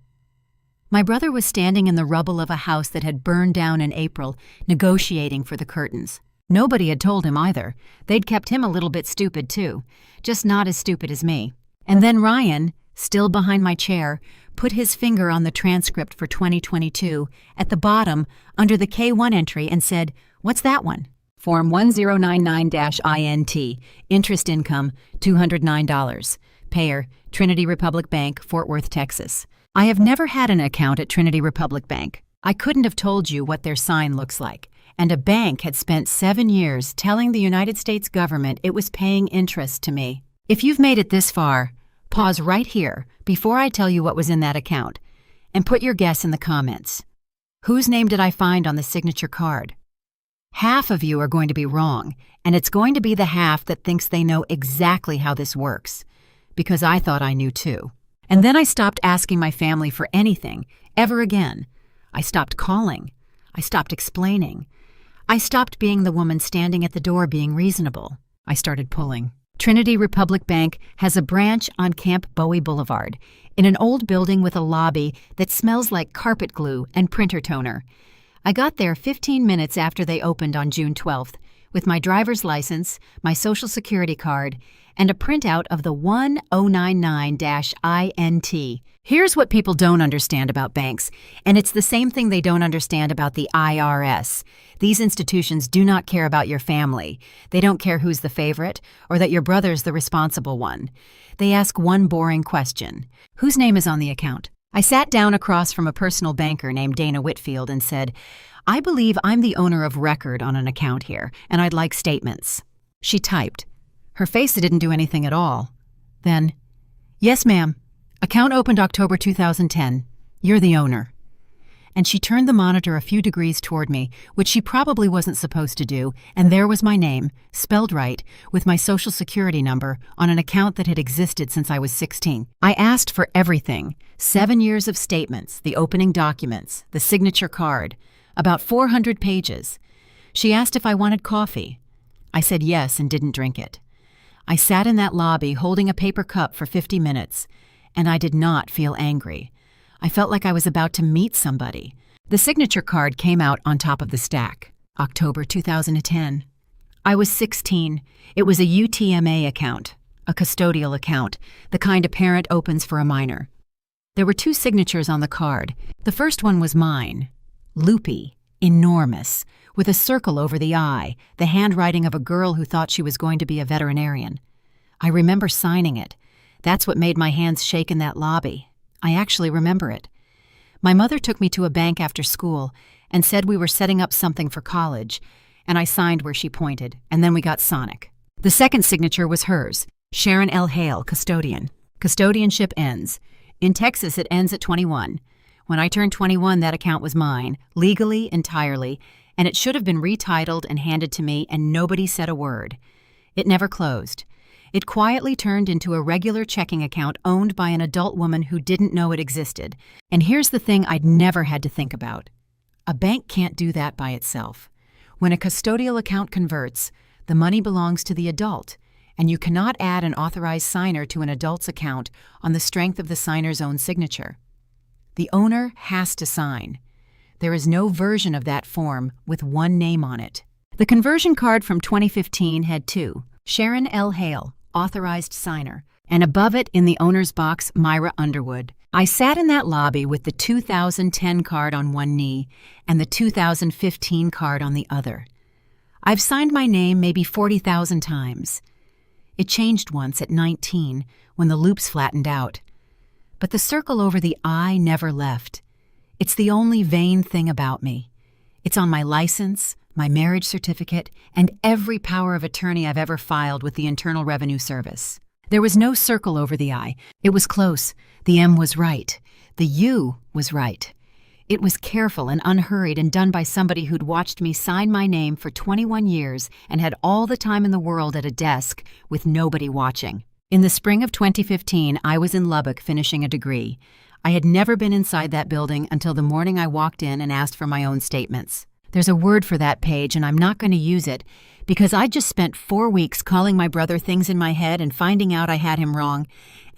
My brother was standing in the rubble of a house that had burned down in April, negotiating for the curtains. Nobody had told him either. They'd kept him a little bit stupid, too. Just not as stupid as me. And then Ryan, still behind my chair, put his finger on the transcript for 2022 at the bottom under the K1 entry and said, "What's that one?" Form 1099-INT, interest income, $209. Payer, Trinity Republic Bank, Fort Worth, Texas. I have never had an account at Trinity Republic Bank. I couldn't have told you what their sign looks like. And a bank had spent 7 years telling the United States government it was paying interest to me. If you've made it this far, pause right here before I tell you what was in that account, and put your guess in the comments. Whose name did I find on the signature card? Half of you are going to be wrong, and it's going to be the half that thinks they know exactly how this works, because I thought I knew too. And then I stopped asking my family for anything, ever again. I stopped calling. I stopped explaining. I stopped being the woman standing at the door being reasonable. I started pulling. Trinity Republic Bank has a branch on Camp Bowie Boulevard, in an old building with a lobby that smells like carpet glue and printer toner. I got there 15 minutes after they opened on June 12th, with my driver's license, my social security card, and a printout of the 1099-INT. Here's what people don't understand about banks, and it's the same thing they don't understand about the IRS. These institutions do not care about your family. They don't care who's the favorite or that your brother's the responsible one. They ask one boring question. Whose name is on the account? I sat down across from a personal banker named Dana Whitfield and said, "I believe I'm the owner of record on an account here, and I'd like statements." She typed. Her face didn't do anything at all. Then, "Yes, ma'am. Account opened October 2010. You're the owner." And she turned the monitor a few degrees toward me, which she probably wasn't supposed to do, and there was my name, spelled right, with my social security number, on an account that had existed since I was 16. I asked for everything: 7 years of statements, the opening documents, the signature card, about 400 pages. She asked if I wanted coffee. I said yes and didn't drink it. I sat in that lobby holding a paper cup for 50 minutes, and I did not feel angry. I felt like I was about to meet somebody. The signature card came out on top of the stack. October 2010. I was 16. It was a UTMA account, a custodial account, the kind a parent opens for a minor. There were 2 signatures on the card. The first one was mine. Loopy, enormous, with a circle over the I, the handwriting of a girl who thought she was going to be a veterinarian. I remember signing it. That's what made my hands shake in that lobby. I actually remember it. My mother took me to a bank after school and said we were setting up something for college, and I signed where she pointed, and then we got Sonic. The second signature was hers, Sharon L. Hale, custodian. Custodianship ends. In Texas, it ends at 21. When I turned 21, that account was mine, legally, entirely, and it should have been retitled and handed to me, and nobody said a word. It never closed. It quietly turned into a regular checking account owned by an adult woman who didn't know it existed. And here's the thing I'd never had to think about. A bank can't do that by itself. When a custodial account converts, the money belongs to the adult, and you cannot add an authorized signer to an adult's account on the strength of the signer's own signature. The owner has to sign. There is no version of that form with one name on it. The conversion card from 2015 had 2, Sharon L. Hale, authorized signer, and above it in the owner's box, Myra Underwood. I sat in that lobby with the 2010 card on one knee and the 2015 card on the other. I've signed my name maybe 40,000 times. It changed once at 19 when the loops flattened out. But the circle over the I never left. It's the only vain thing about me. It's on my license, my marriage certificate, and every power of attorney I've ever filed with the Internal Revenue Service. There was no circle over the I. It was close. The M was right. The U was right. It was careful and unhurried and done by somebody who'd watched me sign my name for 21 years and had all the time in the world at a desk with nobody watching. In the spring of 2015, I was in Lubbock finishing a degree. I had never been inside that building until the morning I walked in and asked for my own statements. There's a word for that page, and I'm not going to use it because I just spent 4 weeks calling my brother things in my head and finding out I had him wrong,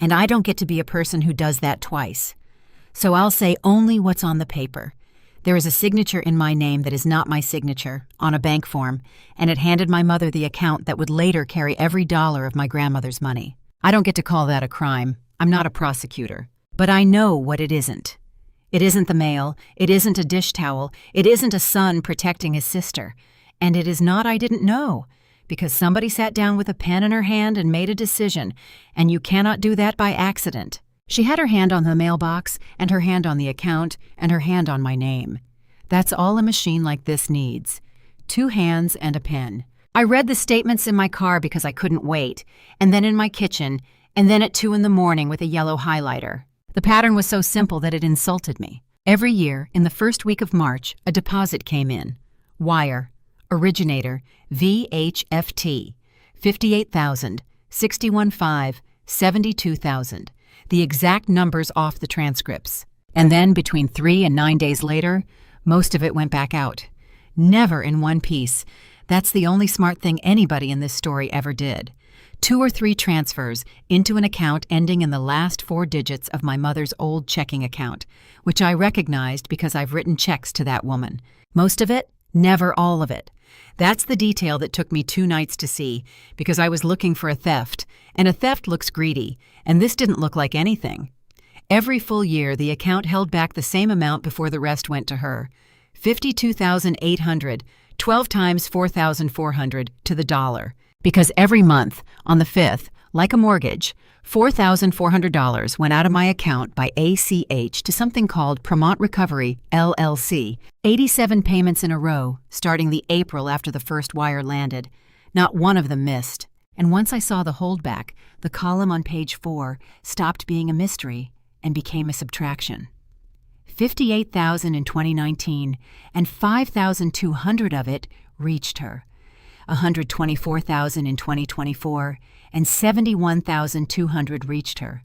and I don't get to be a person who does that twice. So I'll say only what's on the paper. There is a signature in my name that is not my signature, on a bank form, and it handed my mother the account that would later carry every dollar of my grandmother's money. I don't get to call that a crime. I'm not a prosecutor. But I know what it isn't. It isn't the mail, it isn't a dish towel, it isn't a son protecting his sister. And it is not I didn't know, because somebody sat down with a pen in her hand and made a decision, and you cannot do that by accident. She had her hand on the mailbox, and her hand on the account, and her hand on my name. That's all a machine like this needs. 2 hands and a pen. I read the statements in my car because I couldn't wait, and then in my kitchen, and then at 2 in the morning with a yellow highlighter. The pattern was so simple that it insulted me. Every year, in the first week of March, a deposit came in. Wire. Originator. VHFT. 58,000. 61,500. 72,000. The exact numbers off the transcripts. And then, between 3 and 9 days later, most of it went back out. Never in one piece. That's the only smart thing anybody in this story ever did. 2 or 3 transfers into an account ending in the last 4 digits of my mother's old checking account, which I recognized because I've written checks to that woman. Most of it? Never all of it. That's the detail that took me 2 nights to see, because I was looking for a theft, and a theft looks greedy, and this didn't look like anything. Every full year, the account held back the same amount before the rest went to her. 52,800, 12 times 4,400 to the dollar. Because every month, on the 5th, like a mortgage, $4,400 went out of my account by ACH to something called Promont Recovery, LLC. 87 payments in a row, starting the April after the first wire landed. Not one of them missed. And once I saw the holdback, the column on page 4 stopped being a mystery and became a subtraction. 58,000 in 2019, and 5,200 of it reached her. 124,000 in 2024, and 71,200 reached her.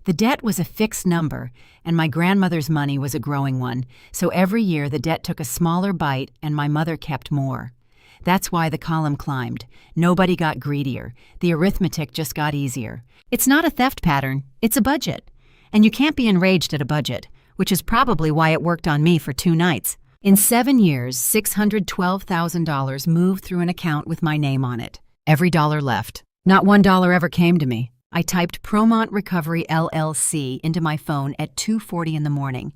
The debt was a fixed number, and my grandmother's money was a growing one, so every year the debt took a smaller bite and my mother kept more. That's why the column climbed. Nobody got greedier. The arithmetic just got easier. It's not a theft pattern, it's a budget. And you can't be enraged at a budget, which is probably why it worked on me for 2 nights. In 7 years, $612,000 moved through an account with my name on it. Every dollar left. Not $1 ever came to me. I typed Promont Recovery LLC into my phone at 2:40 in the morning.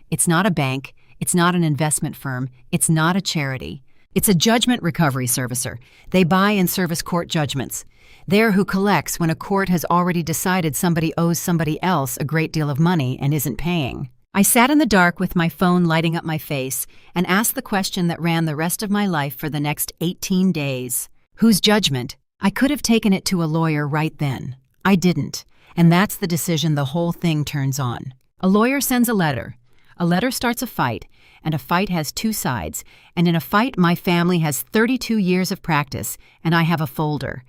It's not a bank. It's not an investment firm. It's not a charity. It's a judgment recovery servicer. They buy and service court judgments. They're who collects when a court has already decided somebody owes somebody else a great deal of money and isn't paying. I sat in the dark with my phone lighting up my face and asked the question that ran the rest of my life for the next 18 days. Whose judgment? I could have taken it to a lawyer right then. I didn't, and that's the decision the whole thing turns on. A lawyer sends a letter. A letter starts a fight, and a fight has 2 sides, and in a fight my family has 32 years of practice, and I have a folder.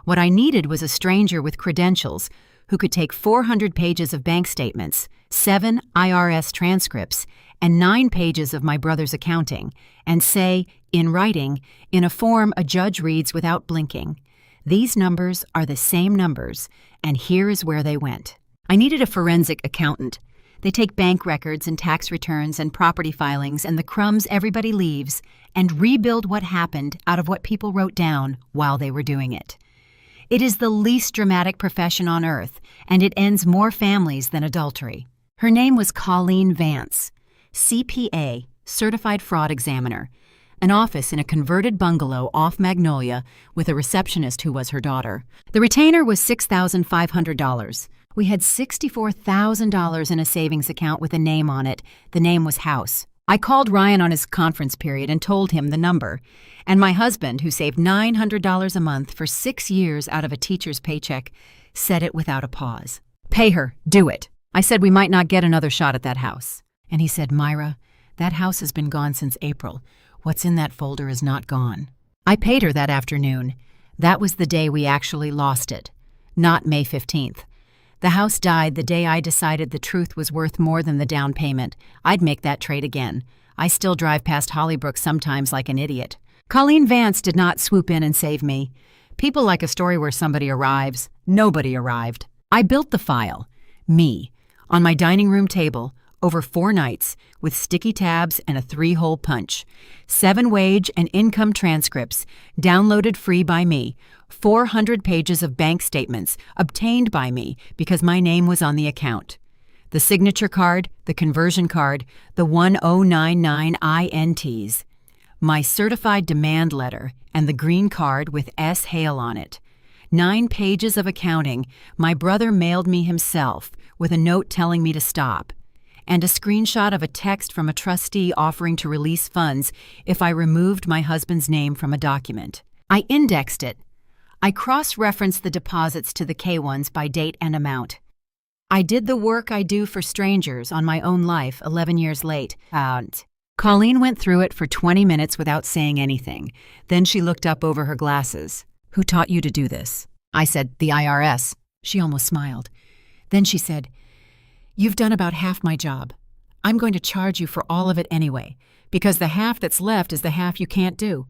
What I needed was a stranger with credentials who could take 400 pages of bank statements, 7 IRS transcripts, and 9 pages of my brother's accounting, and say, in writing, in a form a judge reads without blinking, "These numbers are the same numbers, and here is where they went." I needed a forensic accountant. They take bank records and tax returns and property filings and the crumbs everybody leaves and rebuild what happened out of what people wrote down while they were doing it. It is the least dramatic profession on earth, and it ends more families than adultery. Her name was Colleen Vance, CPA, Certified Fraud Examiner. an office in a converted bungalow off Magnolia with a receptionist who was her daughter. The retainer was $6,500. We had $64,000 in a savings account with a name on it. The name was House. I called Ryan on his conference period and told him the number. And my husband, who saved $900 a month for 6 years out of a teacher's paycheck, said it without a pause. "Pay her. Do it." I said we might not get another shot at that house. And he said, "Myra, that house has been gone since April. What's in that folder is not gone." I paid her that afternoon. That was the day we actually lost it, not May 15th. The house died the day I decided the truth was worth more than the down payment. I'd make that trade again. I still drive past Hollybrook sometimes like an idiot. Colleen Vance did not swoop in and save me. People like a story where somebody arrives. Nobody arrived. I built the file, me, on my dining room table, over 4 nights, with sticky tabs and a 3-hole punch. 7 wage and income transcripts, downloaded free by me. 400 pages of bank statements, obtained by me because my name was on the account. The signature card, the conversion card, the 1099 INTs. My certified demand letter, and the green card with S. Hale on it. 9 pages of accounting my brother mailed me himself with a note telling me to stop, and a screenshot of a text from a trustee offering to release funds if I removed my husband's name from a document. I indexed it. I cross-referenced the deposits to the K-1s by date and amount. I did the work I do for strangers on my own life 11 years late. Colleen went through it for 20 minutes without saying anything. Then she looked up over her glasses. "Who taught you to do this?" I said, "The IRS." She almost smiled. Then she said, "You've done about half my job. I'm going to charge you for all of it anyway, because the half that's left is the half you can't do."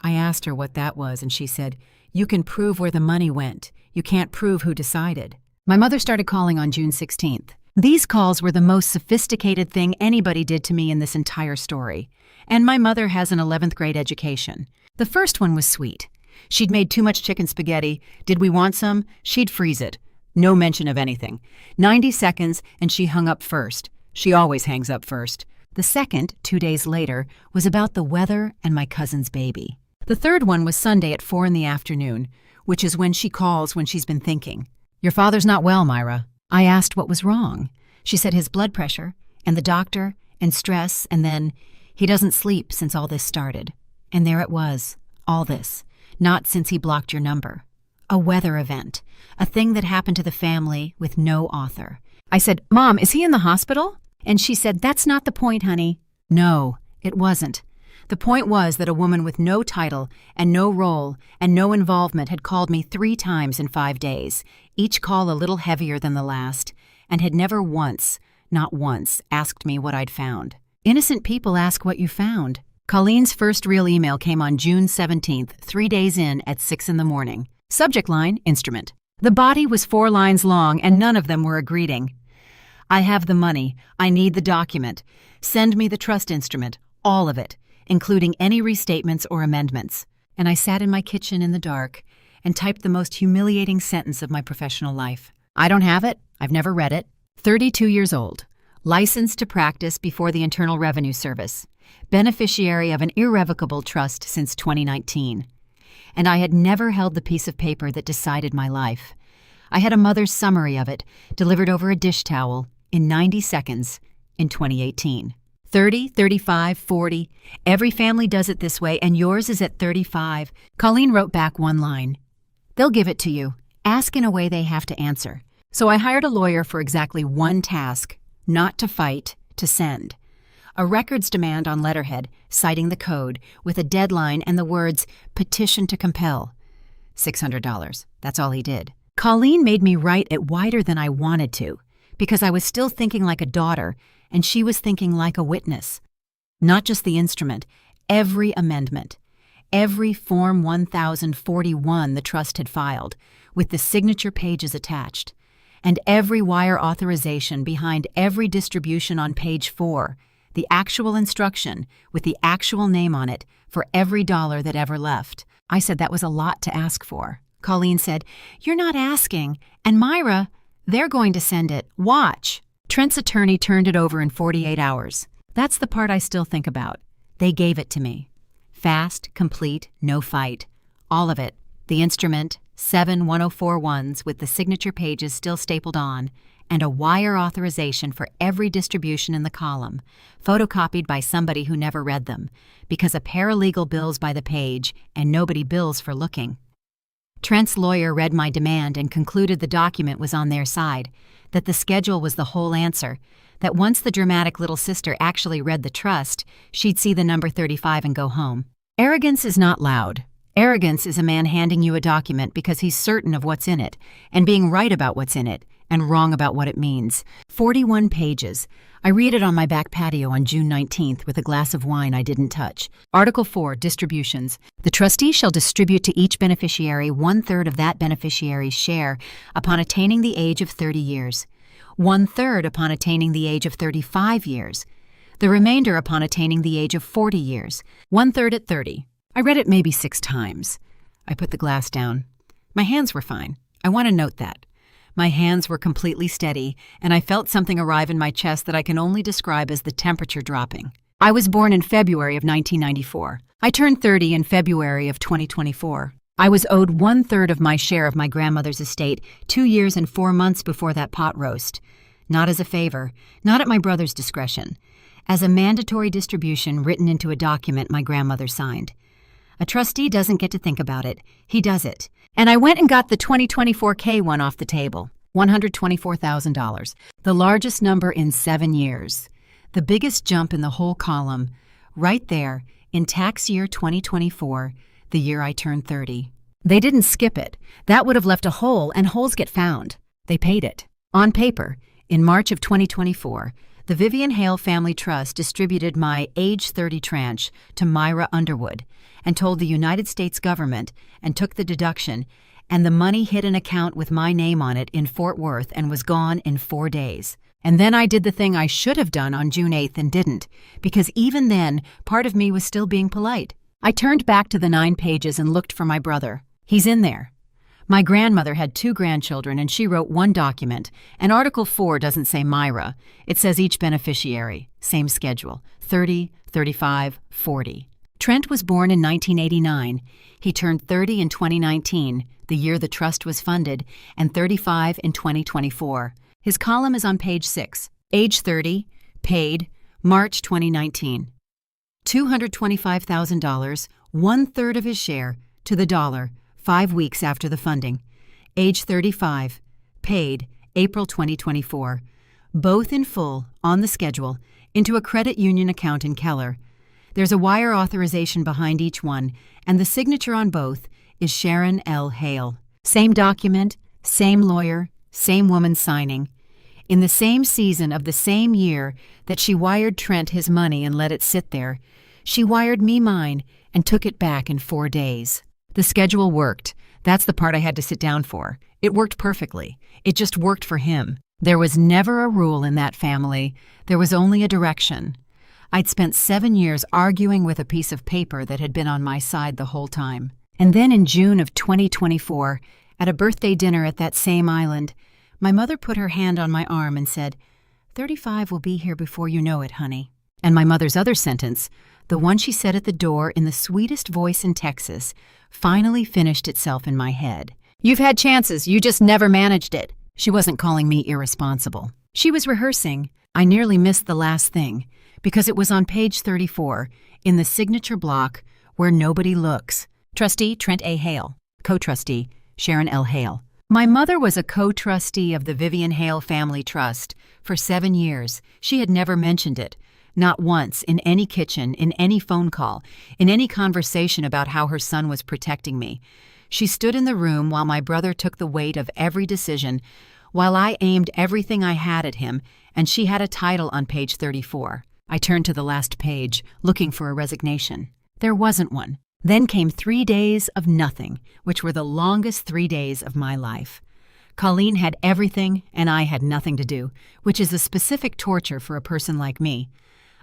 I asked her what that was, and she said, "You can prove where the money went. You can't prove who decided." My mother started calling on June 16th. These calls were the most sophisticated thing anybody did to me in this entire story. And my mother has an 11th grade education. The first one was sweet. She'd made too much chicken spaghetti. Did we want some? She'd freeze it. No mention of anything. 90 seconds, and she hung up first. She always hangs up first. The second, 2 days later, was about the weather and my cousin's baby. The third one was Sunday at 4 in the afternoon, which is when she calls when she's been thinking. "Your father's not well, Myra." I asked what was wrong. She said his blood pressure, and the doctor, and stress, and then he doesn't sleep since all this started. And there it was, all this, not since he blocked your number. A weather event, a thing that happened to the family with no author. I said, "Mom, is he in the hospital?" And she said, "That's not the point, honey." No, it wasn't. The point was that a woman with no title and no role and no involvement had called me 3 times in 5 days, each call a little heavier than the last, and had never once, not once, asked me what I'd found. Innocent people ask what you found. Colleen's first real email came on June 17th, 3 days in at 6 in the morning. Subject line, instrument. The body was 4 lines long, and none of them were a greeting. "I have the money. I need the document. Send me the trust instrument, all of it, including any restatements or amendments." And I sat in my kitchen in the dark and typed the most humiliating sentence of my professional life. "I don't have it. I've never read it. 32 years old. Licensed to practice before the Internal Revenue Service. Beneficiary of an irrevocable trust since 2019. And I had never held the piece of paper that decided my life. I had a mother's summary of it, delivered over a dish towel, in 90 seconds, in 2018. 30, 35, 40. Every family does it this way, and yours is at 35. Colleen wrote back 1 line. "They'll give it to you. Ask in a way they have to answer." So I hired a lawyer for exactly 1 task, not to fight, to send. A records demand on letterhead, citing the code, with a deadline and the words, "petition to compel." $600. That's all he did. Colleen made me write it wider than I wanted to, because I was still thinking like a daughter, and she was thinking like a witness. Not just the instrument, every amendment, every Form 1041 the trust had filed, with the signature pages attached, and every wire authorization behind every distribution on page 4, the actual instruction with the actual name on it for every dollar that ever left. I said that was a lot to ask for. Colleen said, "You're not asking. And Myra, they're going to send it. Watch." Trent's attorney turned it over in 48 hours. That's the part I still think about. They gave it to me. Fast, complete, no fight. All of it. The instrument, 7 1041s with the signature pages still stapled on, and a wire authorization for every distribution in the column, photocopied by somebody who never read them, because a paralegal bills by the page and nobody bills for looking. Trent's lawyer read my demand and concluded the document was on their side, that the schedule was the whole answer, that once the dramatic little sister actually read the trust, she'd see the number 35 and go home. Arrogance is not loud. Arrogance is a man handing you a document because he's certain of what's in it, and being right about what's in it, and wrong about what it means. 41 pages. I read it on my back patio on June 19th with a glass of wine I didn't touch. Article 4, Distributions. The trustee shall distribute to each beneficiary 1/3 of that beneficiary's share upon attaining the age of 30 years, 1/3 upon attaining the age of 35 years, the remainder upon attaining the age of 40 years, 1/3 at 30. I read it maybe 6 times. I put the glass down. My hands were fine. I want to note that. My hands were completely steady, and I felt something arrive in my chest that I can only describe as the temperature dropping. I was born in February of 1994. I turned 30 in February of 2024. I was owed 1/3 of my share of my grandmother's estate 2 years and 4 months before that pot roast. Not as a favor, not at my brother's discretion. As a mandatory distribution written into a document my grandmother signed. A trustee doesn't get to think about it. He does it. And I went and got the 2024 K1 off the table, $124,000, the largest number in 7 years. The biggest jump in the whole column, right there, in tax year 2024, the year I turned 30. They didn't skip it. That would have left a hole, and holes get found. They paid it. On paper, in March of 2024, the Vivian Hale Family Trust distributed my age 30 tranche to Myra Underwood and told the United States government and took the deduction, and the money hit an account with my name on it in Fort Worth and was gone in 4 days. And then I did the thing I should have done on June 8th and didn't, because even then, part of me was still being polite. I turned back to the 9 pages and looked for my brother. He's in there. My grandmother had 2 grandchildren, and she wrote 1 document, and Article 4 doesn't say Myra. It says each beneficiary. Same schedule. 30, 35, 40. Trent was born in 1989. He turned 30 in 2019, the year the trust was funded, and 35 in 2024. His column is on page 6. Age 30, paid, March 2019. $225,000, 1/3 of his share, to the dollar, 5 weeks after the funding. Age 35, paid, April 2024. Both in full, on the schedule, into a credit union account in Keller. There's a wire authorization behind each one, and the signature on both is Sharon L. Hale. Same document, same lawyer, same woman signing. In the same season of the same year that she wired Trent his money and let it sit there, she wired me mine and took it back in 4 days. The schedule worked. That's the part I had to sit down for. It worked perfectly. It just worked for him. There was never a rule in that family. There was only a direction. I'd spent 7 years arguing with a piece of paper that had been on my side the whole time. And then in June of 2024, at a birthday dinner at that same island, my mother put her hand on my arm and said, 35 will be here before you know it, honey. And my mother's other sentence, the one she said at the door in the sweetest voice in Texas, finally finished itself in my head. You've had chances, you just never managed it. She wasn't calling me irresponsible. She was rehearsing. I nearly missed the last thing, because it was on page 34, in the signature block, where nobody looks. Trustee Trent A. Hale. Co-trustee Sharon L. Hale. My mother was a co-trustee of the Vivian Hale Family Trust for 7 years. She had never mentioned it. Not once, in any kitchen, in any phone call, in any conversation about how her son was protecting me. She stood in the room while my brother took the weight of every decision, while I aimed everything I had at him, and she had a title on page 34. I turned to the last page, looking for a resignation. There wasn't one. Then came 3 days of nothing, which were the longest 3 days of my life. Colleen had everything, and I had nothing to do, which is a specific torture for a person like me.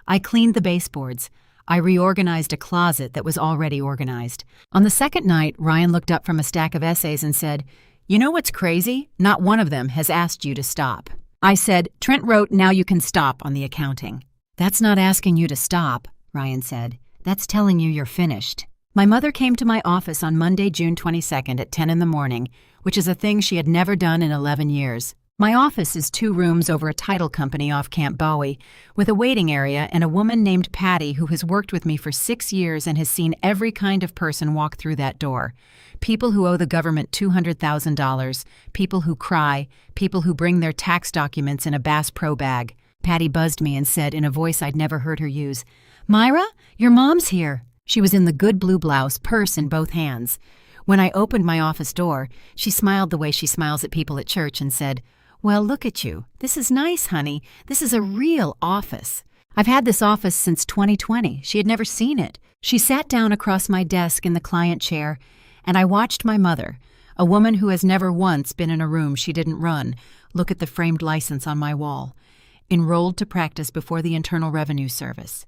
I cleaned the baseboards. I reorganized a closet that was already organized. On the second night, Ryan looked up from a stack of essays and said, "You know what's crazy? Not one of them has asked you to stop." I said, "Trent wrote, now you can stop on the accounting." "That's not asking you to stop," Ryan said. That's telling you you're finished. My mother came to my office on Monday, June 22nd at 10 in the morning, which is a thing she had never done in 11 years. My office is 2 rooms over a title company off Camp Bowie, with a waiting area and a woman named Patty who has worked with me for 6 years and has seen every kind of person walk through that door. People who owe the government $200,000, people who cry, people who bring their tax documents in a Bass Pro bag. Patty buzzed me and said in a voice I'd never heard her use, "Myra, your mom's here." She was in the good blue blouse, purse in both hands. When I opened my office door, she smiled the way she smiles at people at church and said, "Well, look at you. This is nice, honey. This is a real office." I've had this office since 2020. She had never seen it. She sat down across my desk in the client chair, and I watched my mother, a woman who has never once been in a room she didn't run, look at the framed license on my wall, enrolled to practice before the Internal Revenue Service.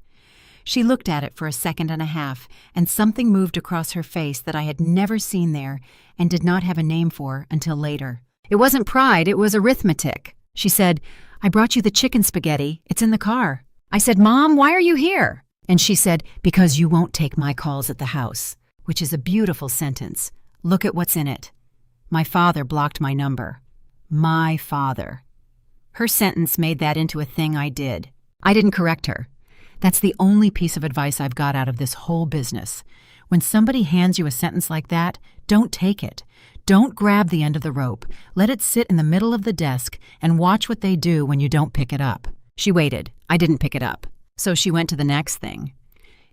She looked at it for a second and a half, and something moved across her face that I had never seen there and did not have a name for until later. It wasn't pride, it was arithmetic. She said, "I brought you the chicken spaghetti. It's in the car." I said, "Mom, why are you here?" And she said, "Because you won't take my calls at the house," which is a beautiful sentence. Look at what's in it. My father blocked my number. My father. Her sentence made that into a thing I did. I didn't correct her. That's the only piece of advice I've got out of this whole business. When somebody hands you a sentence like that, don't take it. Don't grab the end of the rope. Let it sit in the middle of the desk and watch what they do when you don't pick it up. She waited. I didn't pick it up. So she went to the next thing.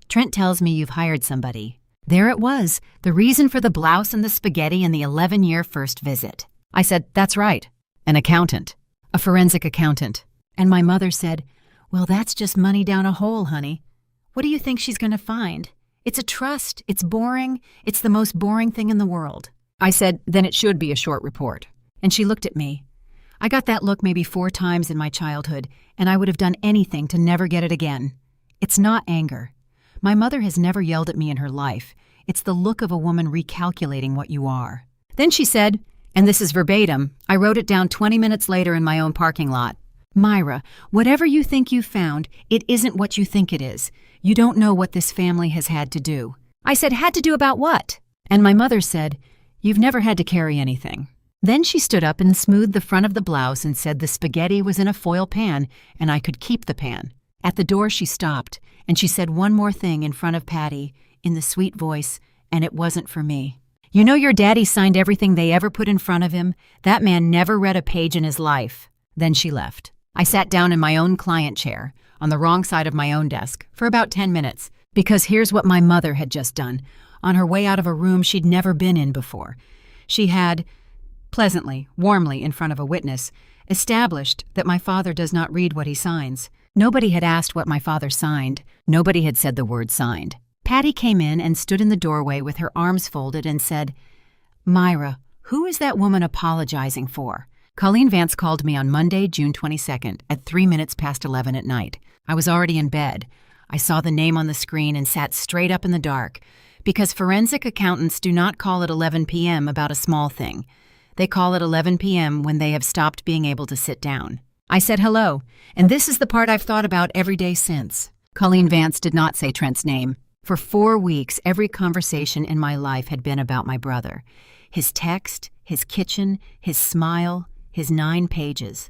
"Trent tells me you've hired somebody." There it was, the reason for the blouse and the spaghetti and the 11-year first visit. I said, "That's right. An accountant. A forensic accountant." And my mother said, "Well, that's just money down a hole, honey. What do you think she's going to find? It's a trust. It's boring. It's the most boring thing in the world." I said, "Then it should be a short report." And she looked at me. I got that look maybe 4 times in my childhood, and I would have done anything to never get it again. It's not anger. My mother has never yelled at me in her life. It's the look of a woman recalculating what you are. Then she said, and this is verbatim, I wrote it down 20 minutes later in my own parking lot, "Myra, whatever you think you've found, it isn't what you think it is. You don't know what this family has had to do." I said, "Had to do about what?" And my mother said, "You've never had to carry anything." Then she stood up and smoothed the front of the blouse and said the spaghetti was in a foil pan and I could keep the pan. At the door she stopped, and she said one more thing in front of Patty, in the sweet voice, and it wasn't for me. "You know your daddy signed everything they ever put in front of him? That man never read a page in his life." Then she left. I sat down in my own client chair, on the wrong side of my own desk, for about 10 minutes, because here's what my mother had just done. On her way out of a room she'd never been in before, she had, pleasantly, warmly in front of a witness, established that my father does not read what he signs. Nobody had asked what my father signed. Nobody had said the word signed. Patty came in and stood in the doorway with her arms folded and said, "Myra, who is that woman apologizing for?" Colleen Vance called me on Monday, June 22nd, at 3 minutes past 11 at night. I was already in bed. I saw the name on the screen and sat straight up in the dark, because forensic accountants do not call at 11 p.m. about a small thing. They call at 11 p.m. when they have stopped being able to sit down. I said hello, and this is the part I've thought about every day since. Colleen Vance did not say Trent's name. For 4 weeks, every conversation in my life had been about my brother. His text, his kitchen, his smile, his 9 pages.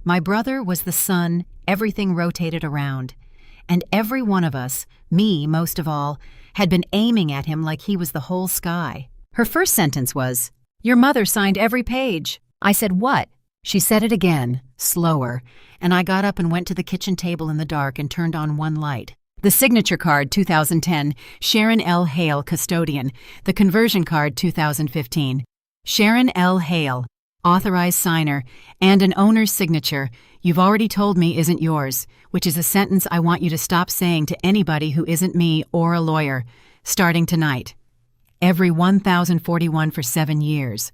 My brother was the sun everything rotated around, and every one of us, me most of all, had been aiming at him like he was the whole sky. Her first sentence was, "Your mother signed every page." I said, "What?" She said it again, slower, and I got up and went to the kitchen table in the dark and turned on one light. The signature card 2010, Sharon L. Hale, custodian. The conversion card 2015, Sharon L. Hale, authorized signer, and an owner's signature, "You've already told me isn't yours," which is a sentence I want you to stop saying to anybody who isn't me or a lawyer, starting tonight. Every 1,041 for 7 years.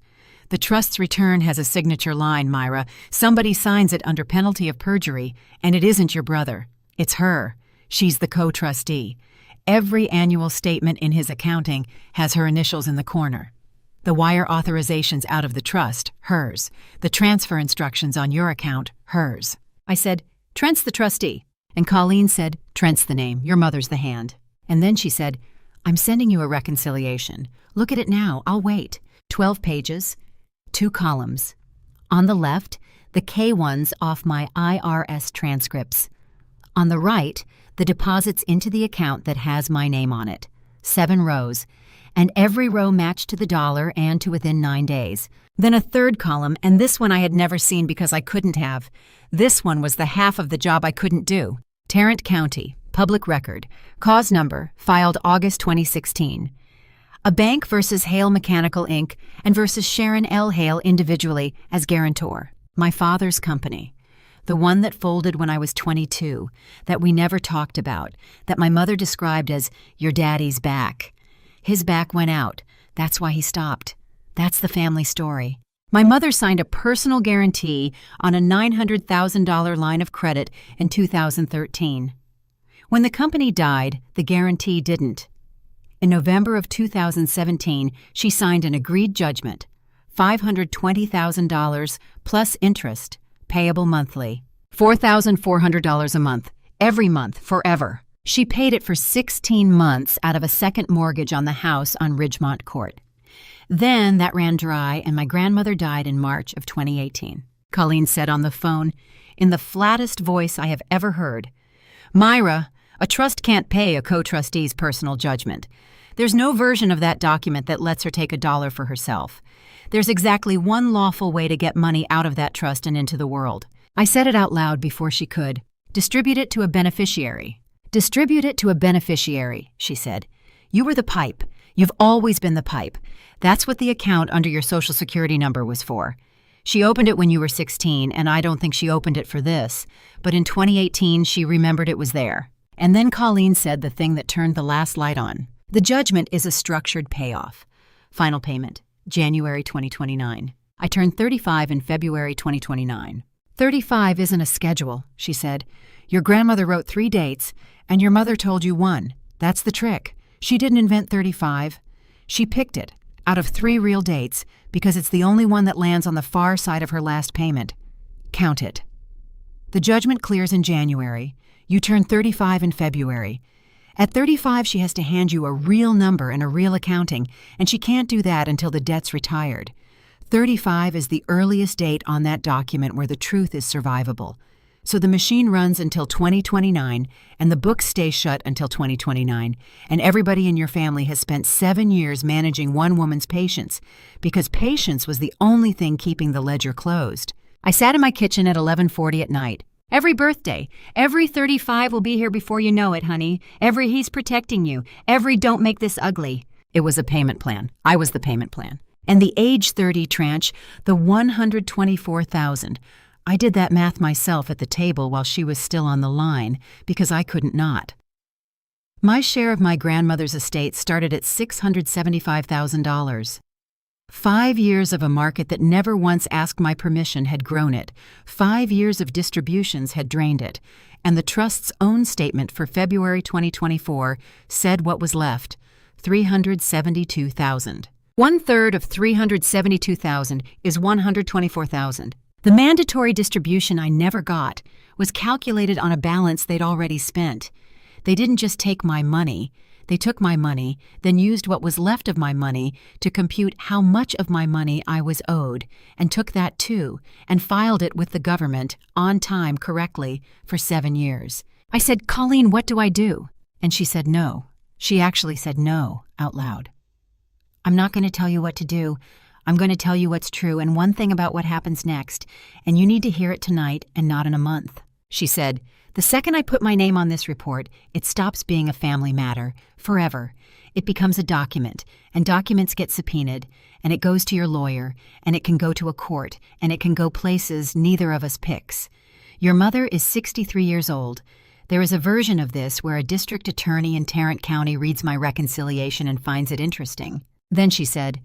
The trust's return has a signature line, Myra. Somebody signs it under penalty of perjury, and it isn't your brother. It's her. She's the co-trustee. Every annual statement in his accounting has her initials in the corner. The wire authorizations out of the trust, hers. The transfer instructions on your account, hers. I said, "Trent's the trustee." And Colleen said, "Trent's the name, your mother's the hand." And then she said, "I'm sending you a reconciliation. Look at it now. I'll wait." 12 pages, 2 columns. On the left, the K-1s off my IRS transcripts. On the right, the deposits into the account that has my name on it. 7 rows, and every row matched to the dollar and to within 9 days. Then a third column, and this one I had never seen because I couldn't have. This one was the half of the job I couldn't do. Tarrant County, public record, cause number, filed August 2016. A bank versus Hale Mechanical Inc. and versus Sharon L. Hale individually as guarantor. My father's company. The one that folded when I was 22, that we never talked about, that my mother described as your daddy's back. His back went out. That's why he stopped. That's the family story. My mother signed a personal guarantee on a $900,000 line of credit in 2013. When the company died, the guarantee didn't. In November of 2017, she signed an agreed judgment, $520,000 plus interest, payable monthly, $4,400 a month, every month, forever. She paid it for 16 months out of a second mortgage on the house on Ridgemont Court. Then that ran dry, and my grandmother died in March of 2018. Colleen said on the phone, in the flattest voice I have ever heard, "Myra, a trust can't pay a co-trustee's personal judgment. There's no version of that document that lets her take $1 for herself. There's exactly one lawful way to get money out of that trust and into the world." I said it out loud before she could. "Distribute it to a beneficiary." "Distribute it to a beneficiary," she said. "You were the pipe. You've always been the pipe. That's what the account under your Social Security number was for. She opened it when you were 16, and I don't think she opened it for this, but in 2018 she remembered it was there." And then Colleen said the thing that turned the last light on. "The judgment is a structured payoff. Final payment, January 2029. I turned 35 in February 2029. 35 isn't a schedule," she said. "Your grandmother wrote 3 dates, and your mother told you 1. That's the trick. She didn't invent 35. She picked it out of 3 real dates because it's the only one that lands on the far side of her last payment. Count it. The judgment clears in January. You turn 35 in February. At 35, she has to hand you a real number and a real accounting, and she can't do that until the debt's retired. 35 is the earliest date on that document where the truth is survivable. So the machine runs until 2029, and the books stay shut until 2029, and everybody in your family has spent 7 years managing one woman's patience, because patience was the only thing keeping the ledger closed. I sat in my kitchen at 11:40 at night. Every birthday, every 35 will be here before you know it, honey. Every he's protecting you. Every don't make this ugly. It was a payment plan. I was the payment plan. And the age 30 tranche, the $124,000. I did that math myself at the table while she was still on the line, because I couldn't not. My share of my grandmother's estate started at $675,000. 5 years of a market that never once asked my permission had grown it. 5 years of distributions had drained it. And the trust's own statement for February 2024 said what was left, $372,000. 1/3 of $372,000 is $124,000. The mandatory distribution I never got was calculated on a balance they'd already spent. They didn't just take my money. They took my money, then used what was left of my money to compute how much of my money I was owed, and took that too, and filed it with the government, on time, correctly, for 7 years. I said, "Colleen, what do I do?" And she said no. She actually said no, out loud. "I'm not going to tell you what to do. I'm going to tell you what's true, and one thing about what happens next, and you need to hear it tonight and not in a month." She said, "The second I put my name on this report, it stops being a family matter, forever. It becomes a document, and documents get subpoenaed, and it goes to your lawyer, and it can go to a court, and it can go places neither of us picks. Your mother is 63 years old. There is a version of this where a district attorney in Tarrant County reads my reconciliation and finds it interesting." Then she said,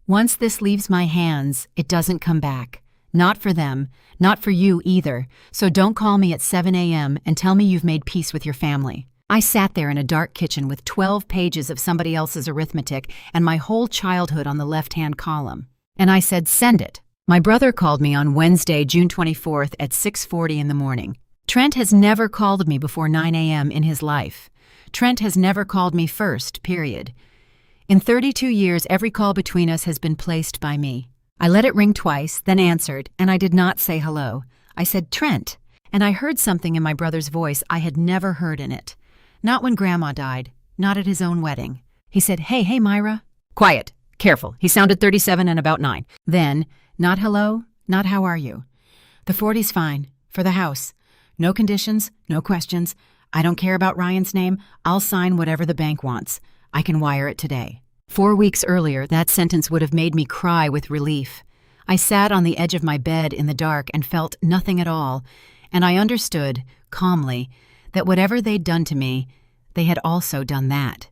"Once this leaves my hands, it doesn't come back. Not for them, not for you either, so don't call me at 7 a.m. and tell me you've made peace with your family." I sat there in a dark kitchen with 12 pages of somebody else's arithmetic and my whole childhood on the left-hand column. And I said, "Send it." My brother called me on Wednesday, June 24th at 6:40 in the morning. Trent has never called me before 9 a.m. in his life. Trent has never called me first, period. In 32 years, every call between us has been placed by me. I let it ring twice, then answered, and I did not say hello. I said, "Trent," and I heard something in my brother's voice I had never heard in it. Not when Grandma died, not at his own wedding. He said, Hey, Myra." Quiet. Careful. He sounded 37 and about 9. Then, not hello, not how are you. The 40's fine. For the house. No conditions, no questions. I don't care about Ryan's name. I'll sign whatever the bank wants. I can wire it today. 4 weeks earlier, that sentence would have made me cry with relief. I sat on the edge of my bed in the dark and felt nothing at all, and I understood, calmly, that whatever they'd done to me, they had also done that.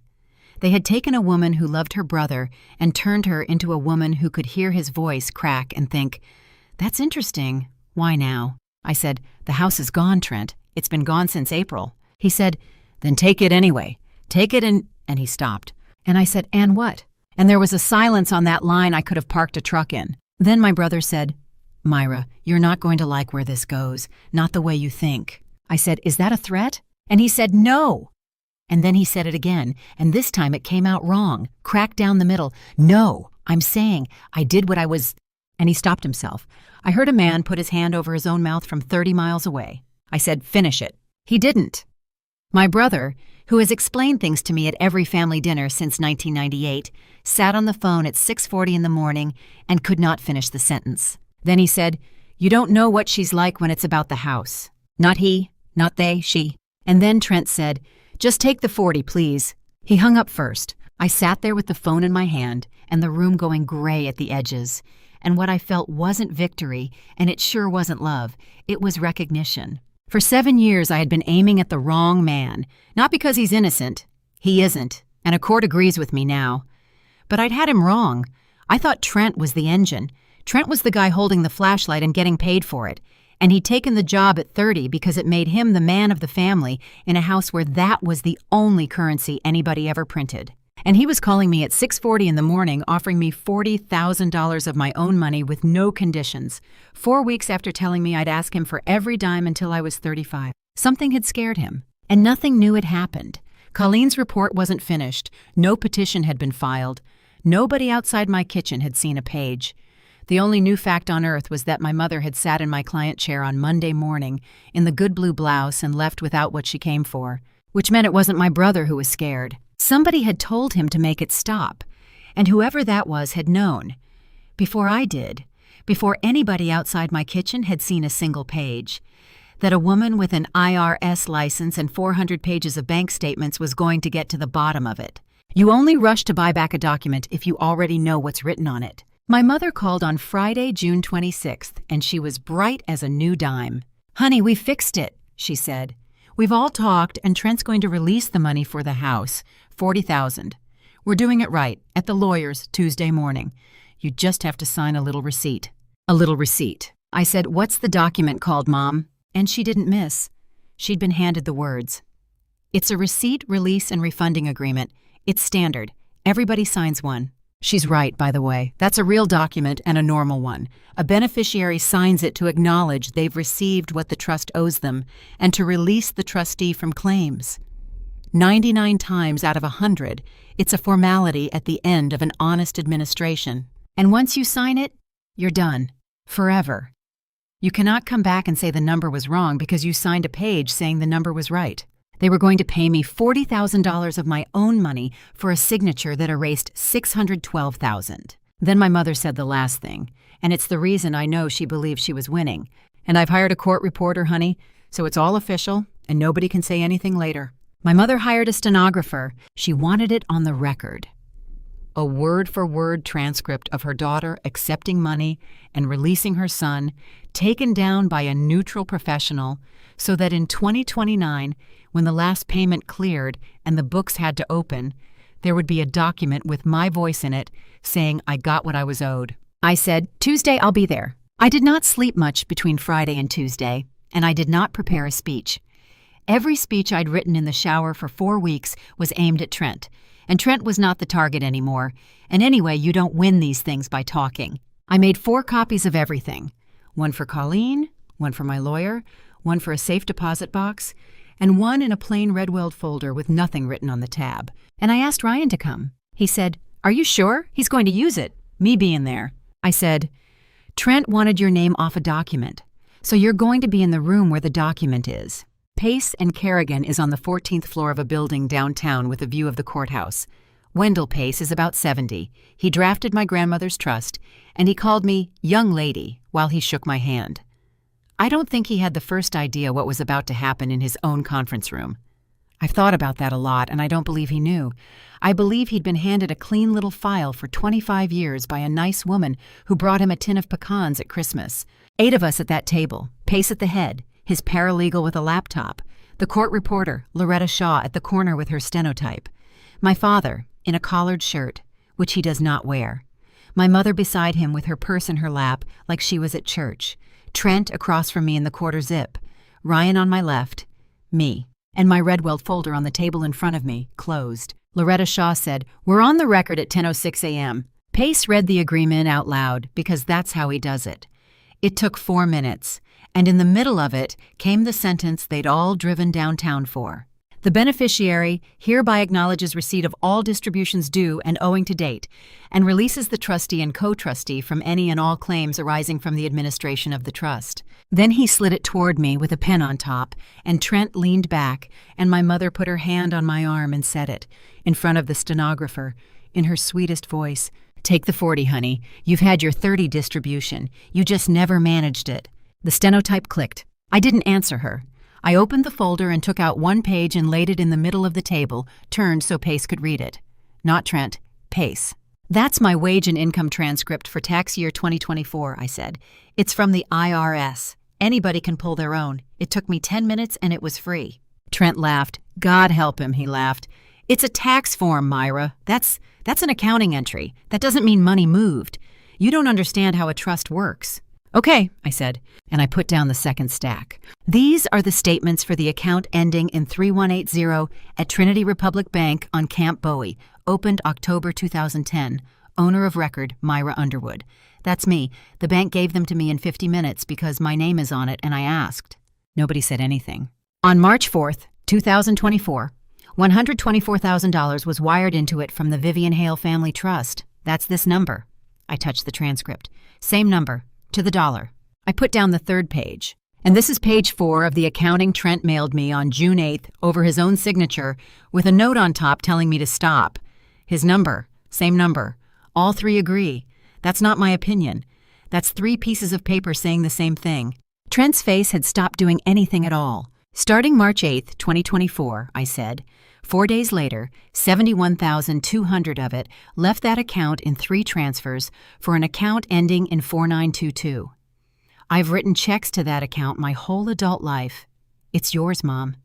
They had taken a woman who loved her brother and turned her into a woman who could hear his voice crack and think, "That's interesting. Why now?" I said, "The house is gone, Trent. It's been gone since April." He said, "Then take it anyway. Take it and he stopped. And I said, "And what?" And there was a silence on that line I could have parked a truck in. Then my brother said, "Myra, you're not going to like where this goes. Not the way you think." I said, "Is that a threat?" And he said, "No." And then he said it again, and this time it came out wrong, cracked down the middle. "No, I'm saying I did what I was—" And he stopped himself. I heard a man put his hand over his own mouth from 30 miles away. I said, "Finish it." He didn't. My brother, who has explained things to me at every family dinner since 1998, sat on the phone at 6:40 in the morning and could not finish the sentence. Then he said, "You don't know what she's like when it's about the house." Not he, not they, she. And then Trent said, "Just take the 40, please." He hung up first. I sat there with the phone in my hand and the room going gray at the edges. And what I felt wasn't victory, and it sure wasn't love. It was recognition. For 7 years, I had been aiming at the wrong man. Not because he's innocent. He isn't, and a court agrees with me now. But I'd had him wrong. I thought Trent was the engine. Trent was the guy holding the flashlight and getting paid for it. And he'd taken the job at 30 because it made him the man of the family in a house where that was the only currency anybody ever printed. And he was calling me at 6:40 in the morning, offering me $40,000 of my own money with no conditions, 4 weeks after telling me I'd ask him for every dime until I was 35. Something had scared him, and nothing new had happened. Colleen's report wasn't finished. No petition had been filed. Nobody outside my kitchen had seen a page. The only new fact on earth was that my mother had sat in my client chair on Monday morning in the good blue blouse and left without what she came for, which meant it wasn't my brother who was scared. Somebody had told him to make it stop, and whoever that was had known. Before I did, before anybody outside my kitchen had seen a single page, that a woman with an IRS license and 400 pages of bank statements was going to get to the bottom of it. You only rush to buy back a document if you already know what's written on it. My mother called on Friday, June 26th, and she was bright as a new dime. "Honey, we fixed it," she said. "We've all talked, and Trent's going to release the money for the house, $40,000. We're doing it right, at the lawyer's Tuesday morning. You just have to sign a little receipt." A little receipt. I said, "What's the document called, Mom?" And she didn't miss. She'd been handed the words. "It's a receipt, release, and refunding agreement. It's standard. Everybody signs one." She's right, by the way. That's a real document and a normal one. A beneficiary signs it to acknowledge they've received what the trust owes them and to release the trustee from claims. 99 times out of 100, it's a formality at the end of an honest administration. And once you sign it, you're done. Forever. You cannot come back and say the number was wrong because you signed a page saying the number was right. They were going to pay me $40,000 of my own money for a signature that erased $612,000. Then my mother said the last thing, and it's the reason I know she believed she was winning. And I've hired a court reporter, honey, so it's all official, and nobody can say anything later. My mother hired a stenographer. She wanted it on the record. A word-for-word transcript of her daughter accepting money and releasing her son, taken down by a neutral professional, so that in 2029, when the last payment cleared and the books had to open, there would be a document with my voice in it saying I got what I was owed. I said, "Tuesday, I'll be there." I did not sleep much between Friday and Tuesday, and I did not prepare a speech. Every speech I'd written in the shower for 4 weeks was aimed at Trent, and Trent was not the target anymore, and anyway, you don't win these things by talking. I made 4 copies of everything. One for Colleen, one for my lawyer, one for a safe deposit box, and one in a plain red-weld folder with nothing written on the tab. And I asked Ryan to come. He said, "Are you sure? He's going to use it." Me being there. I said, "Trent wanted your name off a document, so you're going to be in the room where the document is." Pace and Kerrigan is on the 14th floor of a building downtown with a view of the courthouse. Wendell Pace is about 70. He drafted my grandmother's trust, and he called me "young lady" while he shook my hand. I don't think he had the first idea what was about to happen in his own conference room. I've thought about that a lot, and I don't believe he knew. I believe he'd been handed a clean little file for 25 years by a nice woman who brought him a tin of pecans at Christmas. 8 of us at that table, Pace at the head, his paralegal with a laptop, the court reporter, Loretta Shaw, at the corner with her stenotype, my father, in a collared shirt, which he does not wear, my mother beside him with her purse in her lap like she was at church, Trent across from me in the quarter zip, Ryan on my left, me, and my red-weld folder on the table in front of me, closed. Loretta Shaw said, "We're on the record at 10:06 a.m. Pace read the agreement out loud because that's how he does it. It took 4 minutes, and in the middle of it came the sentence they'd all driven downtown for. The beneficiary hereby acknowledges receipt of all distributions due and owing to date, and releases the trustee and co-trustee from any and all claims arising from the administration of the trust." Then he slid it toward me with a pen on top, and Trent leaned back, and my mother put her hand on my arm and said it, in front of the stenographer, in her sweetest voice, "Take the 40, honey. You've had your 30 distribution. You just never managed it." The stenotype clicked. I didn't answer her. I opened the folder and took out one page and laid it in the middle of the table, turned so Pace could read it. Not Trent, Pace. "That's my wage and income transcript for tax year 2024, I said. "It's from the IRS. Anybody can pull their own. It took me 10 minutes and it was free." Trent laughed. "God help him," he laughed. "It's a tax form, Myra. That's an accounting entry. That doesn't mean money moved. You don't understand how a trust works." "Okay," I said, and I put down the second stack. "These are the statements for the account ending in 3180 at Trinity Republic Bank on Camp Bowie, opened October 2010. Owner of record, Myra Underwood." That's me. The bank gave them to me in 50 minutes because my name is on it and I asked. Nobody said anything. On March 4th, 2024, $124,000 was wired into it from the Vivian Hale Family Trust. That's this number. I touched the transcript. Same number. To the dollar. I put down the third page. And this is page 4 of the accounting Trent mailed me on June 8th over his own signature with a note on top telling me to stop. His number. Same number. All 3 agree. That's not my opinion. That's 3 pieces of paper saying the same thing. Trent's face had stopped doing anything at all. Starting March 8th, 2024, I said. 4 days later, $71,200 of it left that account in 3 transfers for an account ending in 4922. I've written checks to that account my whole adult life. It's yours, Mom.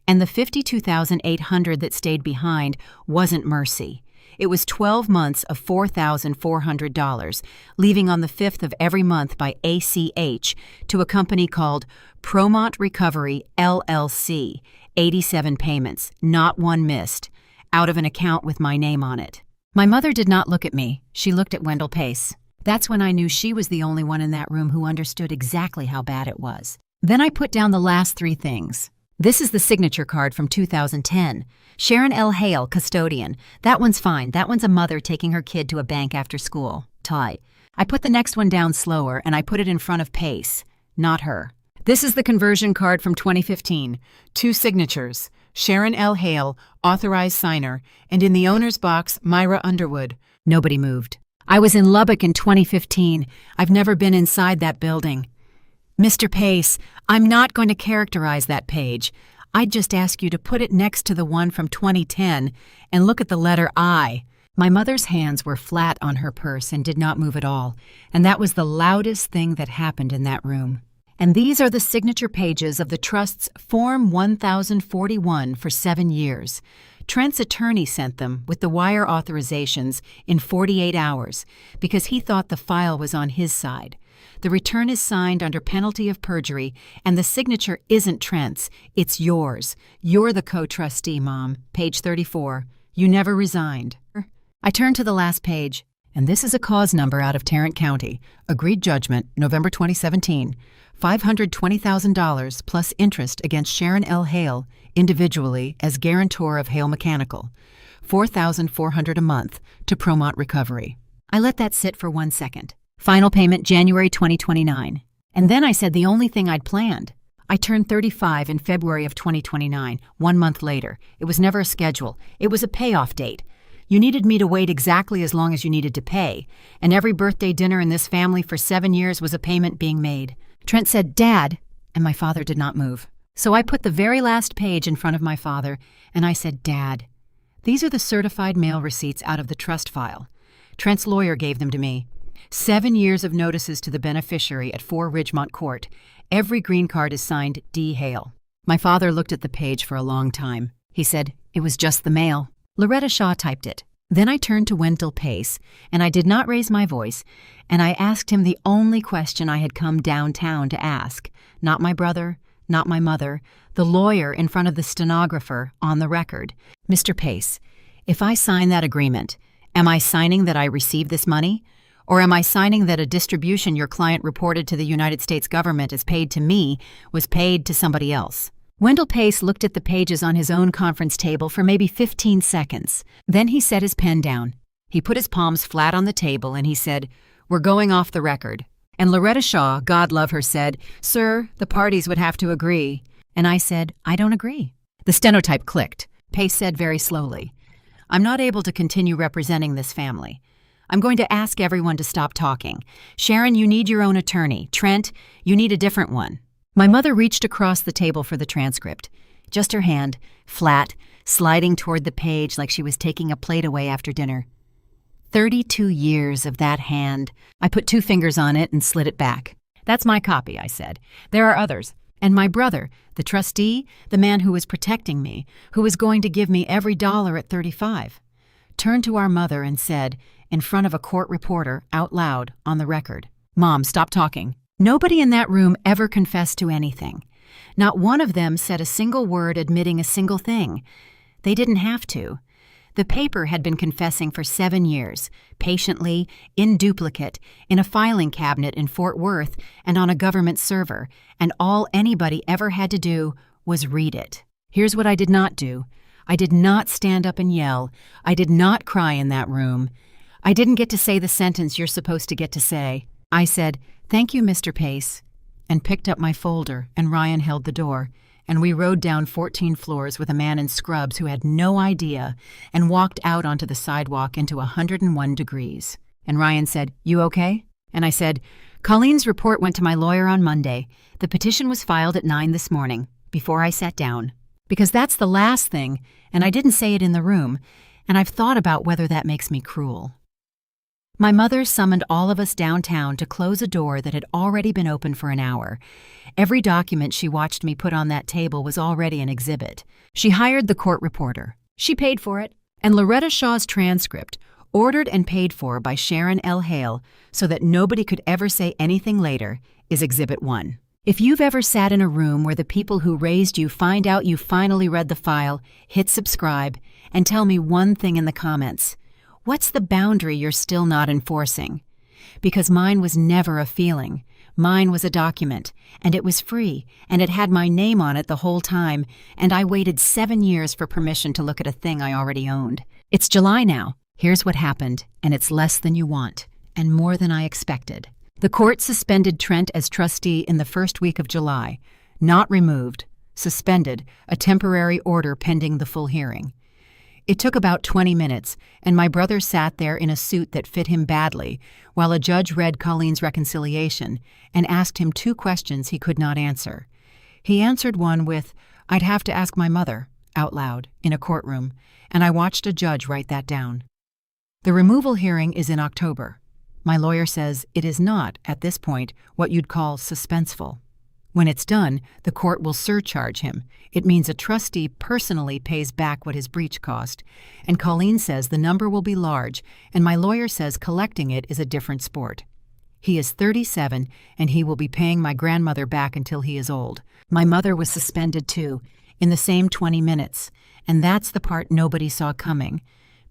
And the $52,800 that stayed behind wasn't mercy. It was 12 months of $4,400, leaving on the 5th of every month by ACH to a company called Promont Recovery, LLC, 87 payments, not one missed, out of an account with my name on it. My mother did not look at me. She looked at Wendell Pace. That's when I knew she was the only one in that room who understood exactly how bad it was. Then I put down the last 3 things. This is the signature card from 2010. Sharon L. Hale, custodian. That one's fine. That one's a mother taking her kid to a bank after school. Tie. I put the next one down slower, and I put it in front of Pace. Not her. This is the conversion card from 2015. 2 signatures. Sharon L. Hale, authorized signer, and in the owner's box, Myra Underwood. Nobody moved. I was in Lubbock in 2015. I've never been inside that building. Mr. Pace, I'm not going to characterize that page. I'd just ask you to put it next to the one from 2010 and look at the letter I. My mother's hands were flat on her purse and did not move at all, and that was the loudest thing that happened in that room. And these are the signature pages of the Trust's Form 1041 for 7 years. Trent's attorney sent them with the wire authorizations in 48 hours because he thought the file was on his side. The return is signed under penalty of perjury, and the signature isn't Trent's, it's yours. You're the co-trustee, Mom. Page 34. You never resigned. I turned to the last page. And this is a cause number out of Tarrant County. Agreed judgment, November 2017. $520,000 plus interest against Sharon L. Hale, individually as guarantor of Hale Mechanical. $4,400 a month to Promont Recovery. I let that sit for 1 second. Final payment January 2029. And then I said the only thing I'd planned. I turned 35 in February of 2029, 1 month later. It was never a schedule. It was a payoff date. You needed me to wait exactly as long as you needed to pay, and every birthday dinner in this family for 7 years was a payment being made. Trent said, "Dad," and my father did not move. So I put the very last page in front of my father, and I said, "Dad, these are the certified mail receipts out of the trust file. Trent's lawyer gave them to me. 7 years of notices to the beneficiary at 4 Ridgemont Court. Every green card is signed D. Hale." My father looked at the page for a long time. He said, "It was just the mail." Loretta Shaw typed it. Then I turned to Wendell Pace, and I did not raise my voice, and I asked him the only question I had come downtown to ask. Not my brother, not my mother, the lawyer in front of the stenographer on the record. "Mr. Pace, if I sign that agreement, am I signing that I received this money? Or am I signing that a distribution your client reported to the United States government as paid to me was paid to somebody else?" Wendell Pace looked at the pages on his own conference table for maybe 15 seconds. Then he set his pen down. He put his palms flat on the table and he said, "We're going off the record." And Loretta Shaw, God love her, said, "Sir, the parties would have to agree." And I said, "I don't agree." The stenotype clicked. Pace said very slowly, "I'm not able to continue representing this family. I'm going to ask everyone to stop talking. Sharon, you need your own attorney. Trent, you need a different one." My mother reached across the table for the transcript. Just her hand, flat, sliding toward the page like she was taking a plate away after dinner. 32 years of that hand. I put 2 fingers on it and slid it back. "That's my copy," I said. "There are others. And my brother, the trustee, the man who was protecting me, who was going to give me every dollar at 35, turned to our mother and said, in front of a court reporter, out loud, on the record, "Mom, stop talking." Nobody in that room ever confessed to anything. Not one of them said a single word admitting a single thing. They didn't have to. The paper had been confessing for 7 years, patiently, in duplicate, in a filing cabinet in Fort Worth and on a government server, and all anybody ever had to do was read it. Here's what I did not do. I did not stand up and yell. I did not cry in that room. I didn't get to say the sentence you're supposed to get to say. I said, "Thank you, Mr. Pace," and picked up my folder, and Ryan held the door, and we rode down 14 floors with a man in scrubs who had no idea and walked out onto the sidewalk into 101 degrees. And Ryan said, "You okay?" And I said, "Colleen's report went to my lawyer on Monday. The petition was filed at 9 this morning, before I sat down. Because that's the last thing, and I didn't say it in the room, and I've thought about whether that makes me cruel." My mother summoned all of us downtown to close a door that had already been open for an hour. Every document she watched me put on that table was already an exhibit. She hired the court reporter. She paid for it. And Loretta Shaw's transcript, ordered and paid for by Sharon L. Hale so that nobody could ever say anything later, is Exhibit 1. If you've ever sat in a room where the people who raised you find out you finally read the file, hit subscribe, and tell me one thing in the comments. What's the boundary you're still not enforcing? Because mine was never a feeling. Mine was a document, and it was free, and it had my name on it the whole time, and I waited 7 years for permission to look at a thing I already owned. It's July now. Here's what happened, and it's less than you want, and more than I expected. The court suspended Trent as trustee in the first week of July. Not removed. Suspended, a temporary order pending the full hearing. It took about 20 minutes, and my brother sat there in a suit that fit him badly, while a judge read Colleen's reconciliation and asked him 2 questions he could not answer. He answered one with, "I'd have to ask my mother," out loud, in a courtroom, and I watched a judge write that down. The removal hearing is in October. My lawyer says it is not, at this point, what you'd call suspenseful. When it's done, the court will surcharge him. It means a trustee personally pays back what his breach cost. And Colleen says the number will be large, and my lawyer says collecting it is a different sport. He is 37, and he will be paying my grandmother back until he is old. My mother was suspended too, in the same 20 minutes, and that's the part nobody saw coming.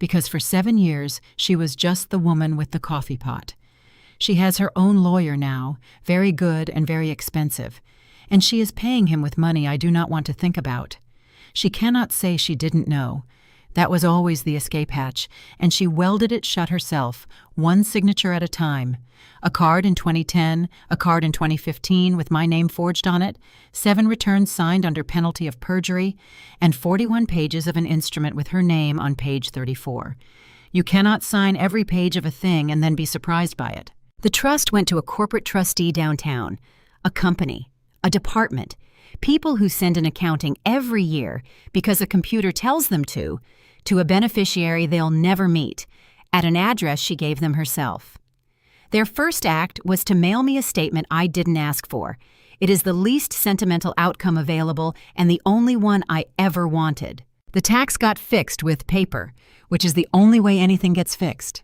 because for 7 years she was just the woman with the coffee pot. She has her own lawyer now, very good and very expensive, and she is paying him with money I do not want to think about. She cannot say she didn't know. That was always the escape hatch, and she welded it shut herself, one signature at a time. A card in 2010, a card in 2015 with my name forged on it, 7 returns signed under penalty of perjury, and 41 pages of an instrument with her name on page 34. You cannot sign every page of a thing and then be surprised by it. The trust went to a corporate trustee downtown, a company, a department, people who send an accounting every year because a computer tells them to a beneficiary they'll never meet, at an address she gave them herself. Their first act was to mail me a statement I didn't ask for. It is the least sentimental outcome available and the only one I ever wanted. The tax got fixed with paper, which is the only way anything gets fixed.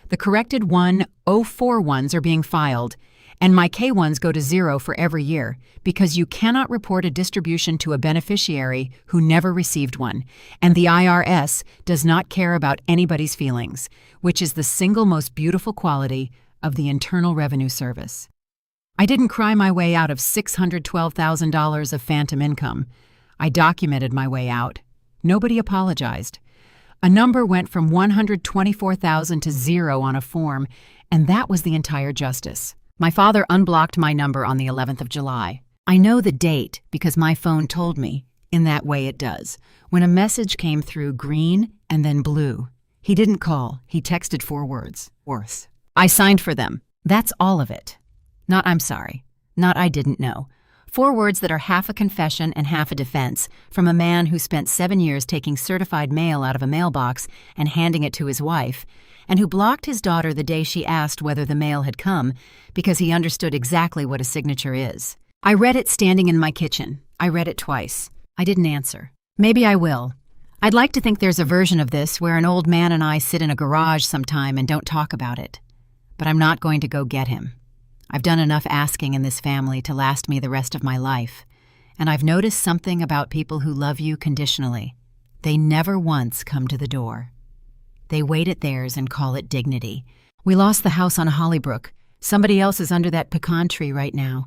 The corrected 104 ones are being filed, and my K1s go to 0 for every year because you cannot report a distribution to a beneficiary who never received one, and the IRS does not care about anybody's feelings, which is the single most beautiful quality of the Internal Revenue Service. I didn't cry my way out of $612,000 of phantom income. I documented my way out. Nobody apologized. A number went from $124,000 to 0 on a form, and that was the entire justice. My father unblocked my number on the 11th of July. I know the date because my phone told me, in that way it does, when a message came through green and then blue. He didn't call, he texted 4 words. Worth. I signed for them. That's all of it. Not I'm sorry. Not I didn't know. 4 words that are half a confession and half a defense from a man who spent 7 years taking certified mail out of a mailbox and handing it to his wife, and who blocked his daughter the day she asked whether the mail had come because he understood exactly what a signature is. I read it standing in my kitchen. I read it twice. I didn't answer. Maybe I will. I'd like to think there's a version of this where an old man and I sit in a garage sometime and don't talk about it. But I'm not going to go get him. I've done enough asking in this family to last me the rest of my life, and I've noticed something about people who love you conditionally. They never once come to the door. They wait at theirs and call it dignity. We lost the house on Hollybrook. Somebody else is under that pecan tree right now.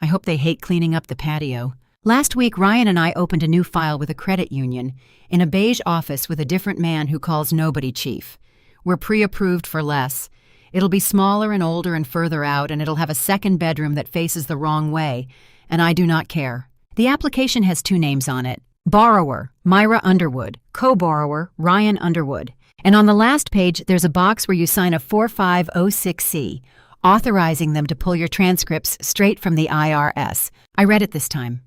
I hope they hate cleaning up the patio. Last week, Ryan and I opened a new file with a credit union in a beige office with a different man who calls nobody chief. We're pre-approved for less. It'll be smaller and older and further out, and it'll have a second bedroom that faces the wrong way, and I do not care. The application has 2 names on it. Borrower, Myra Underwood. Co-borrower, Ryan Underwood. And on the last page, there's a box where you sign a 4506C, authorizing them to pull your transcripts straight from the IRS. I read it this time.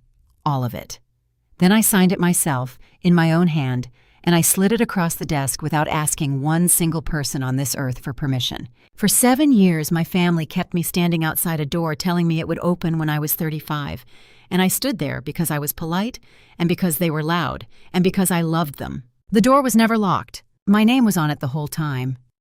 All of it. Then I signed it myself, in my own hand, and I slid it across the desk without asking one single person on this earth for permission. For 7 years, my family kept me standing outside a door telling me it would open when I was 35, and I stood there because I was polite, and because they were loud, and because I loved them. The door was never locked. My name was on it the whole time.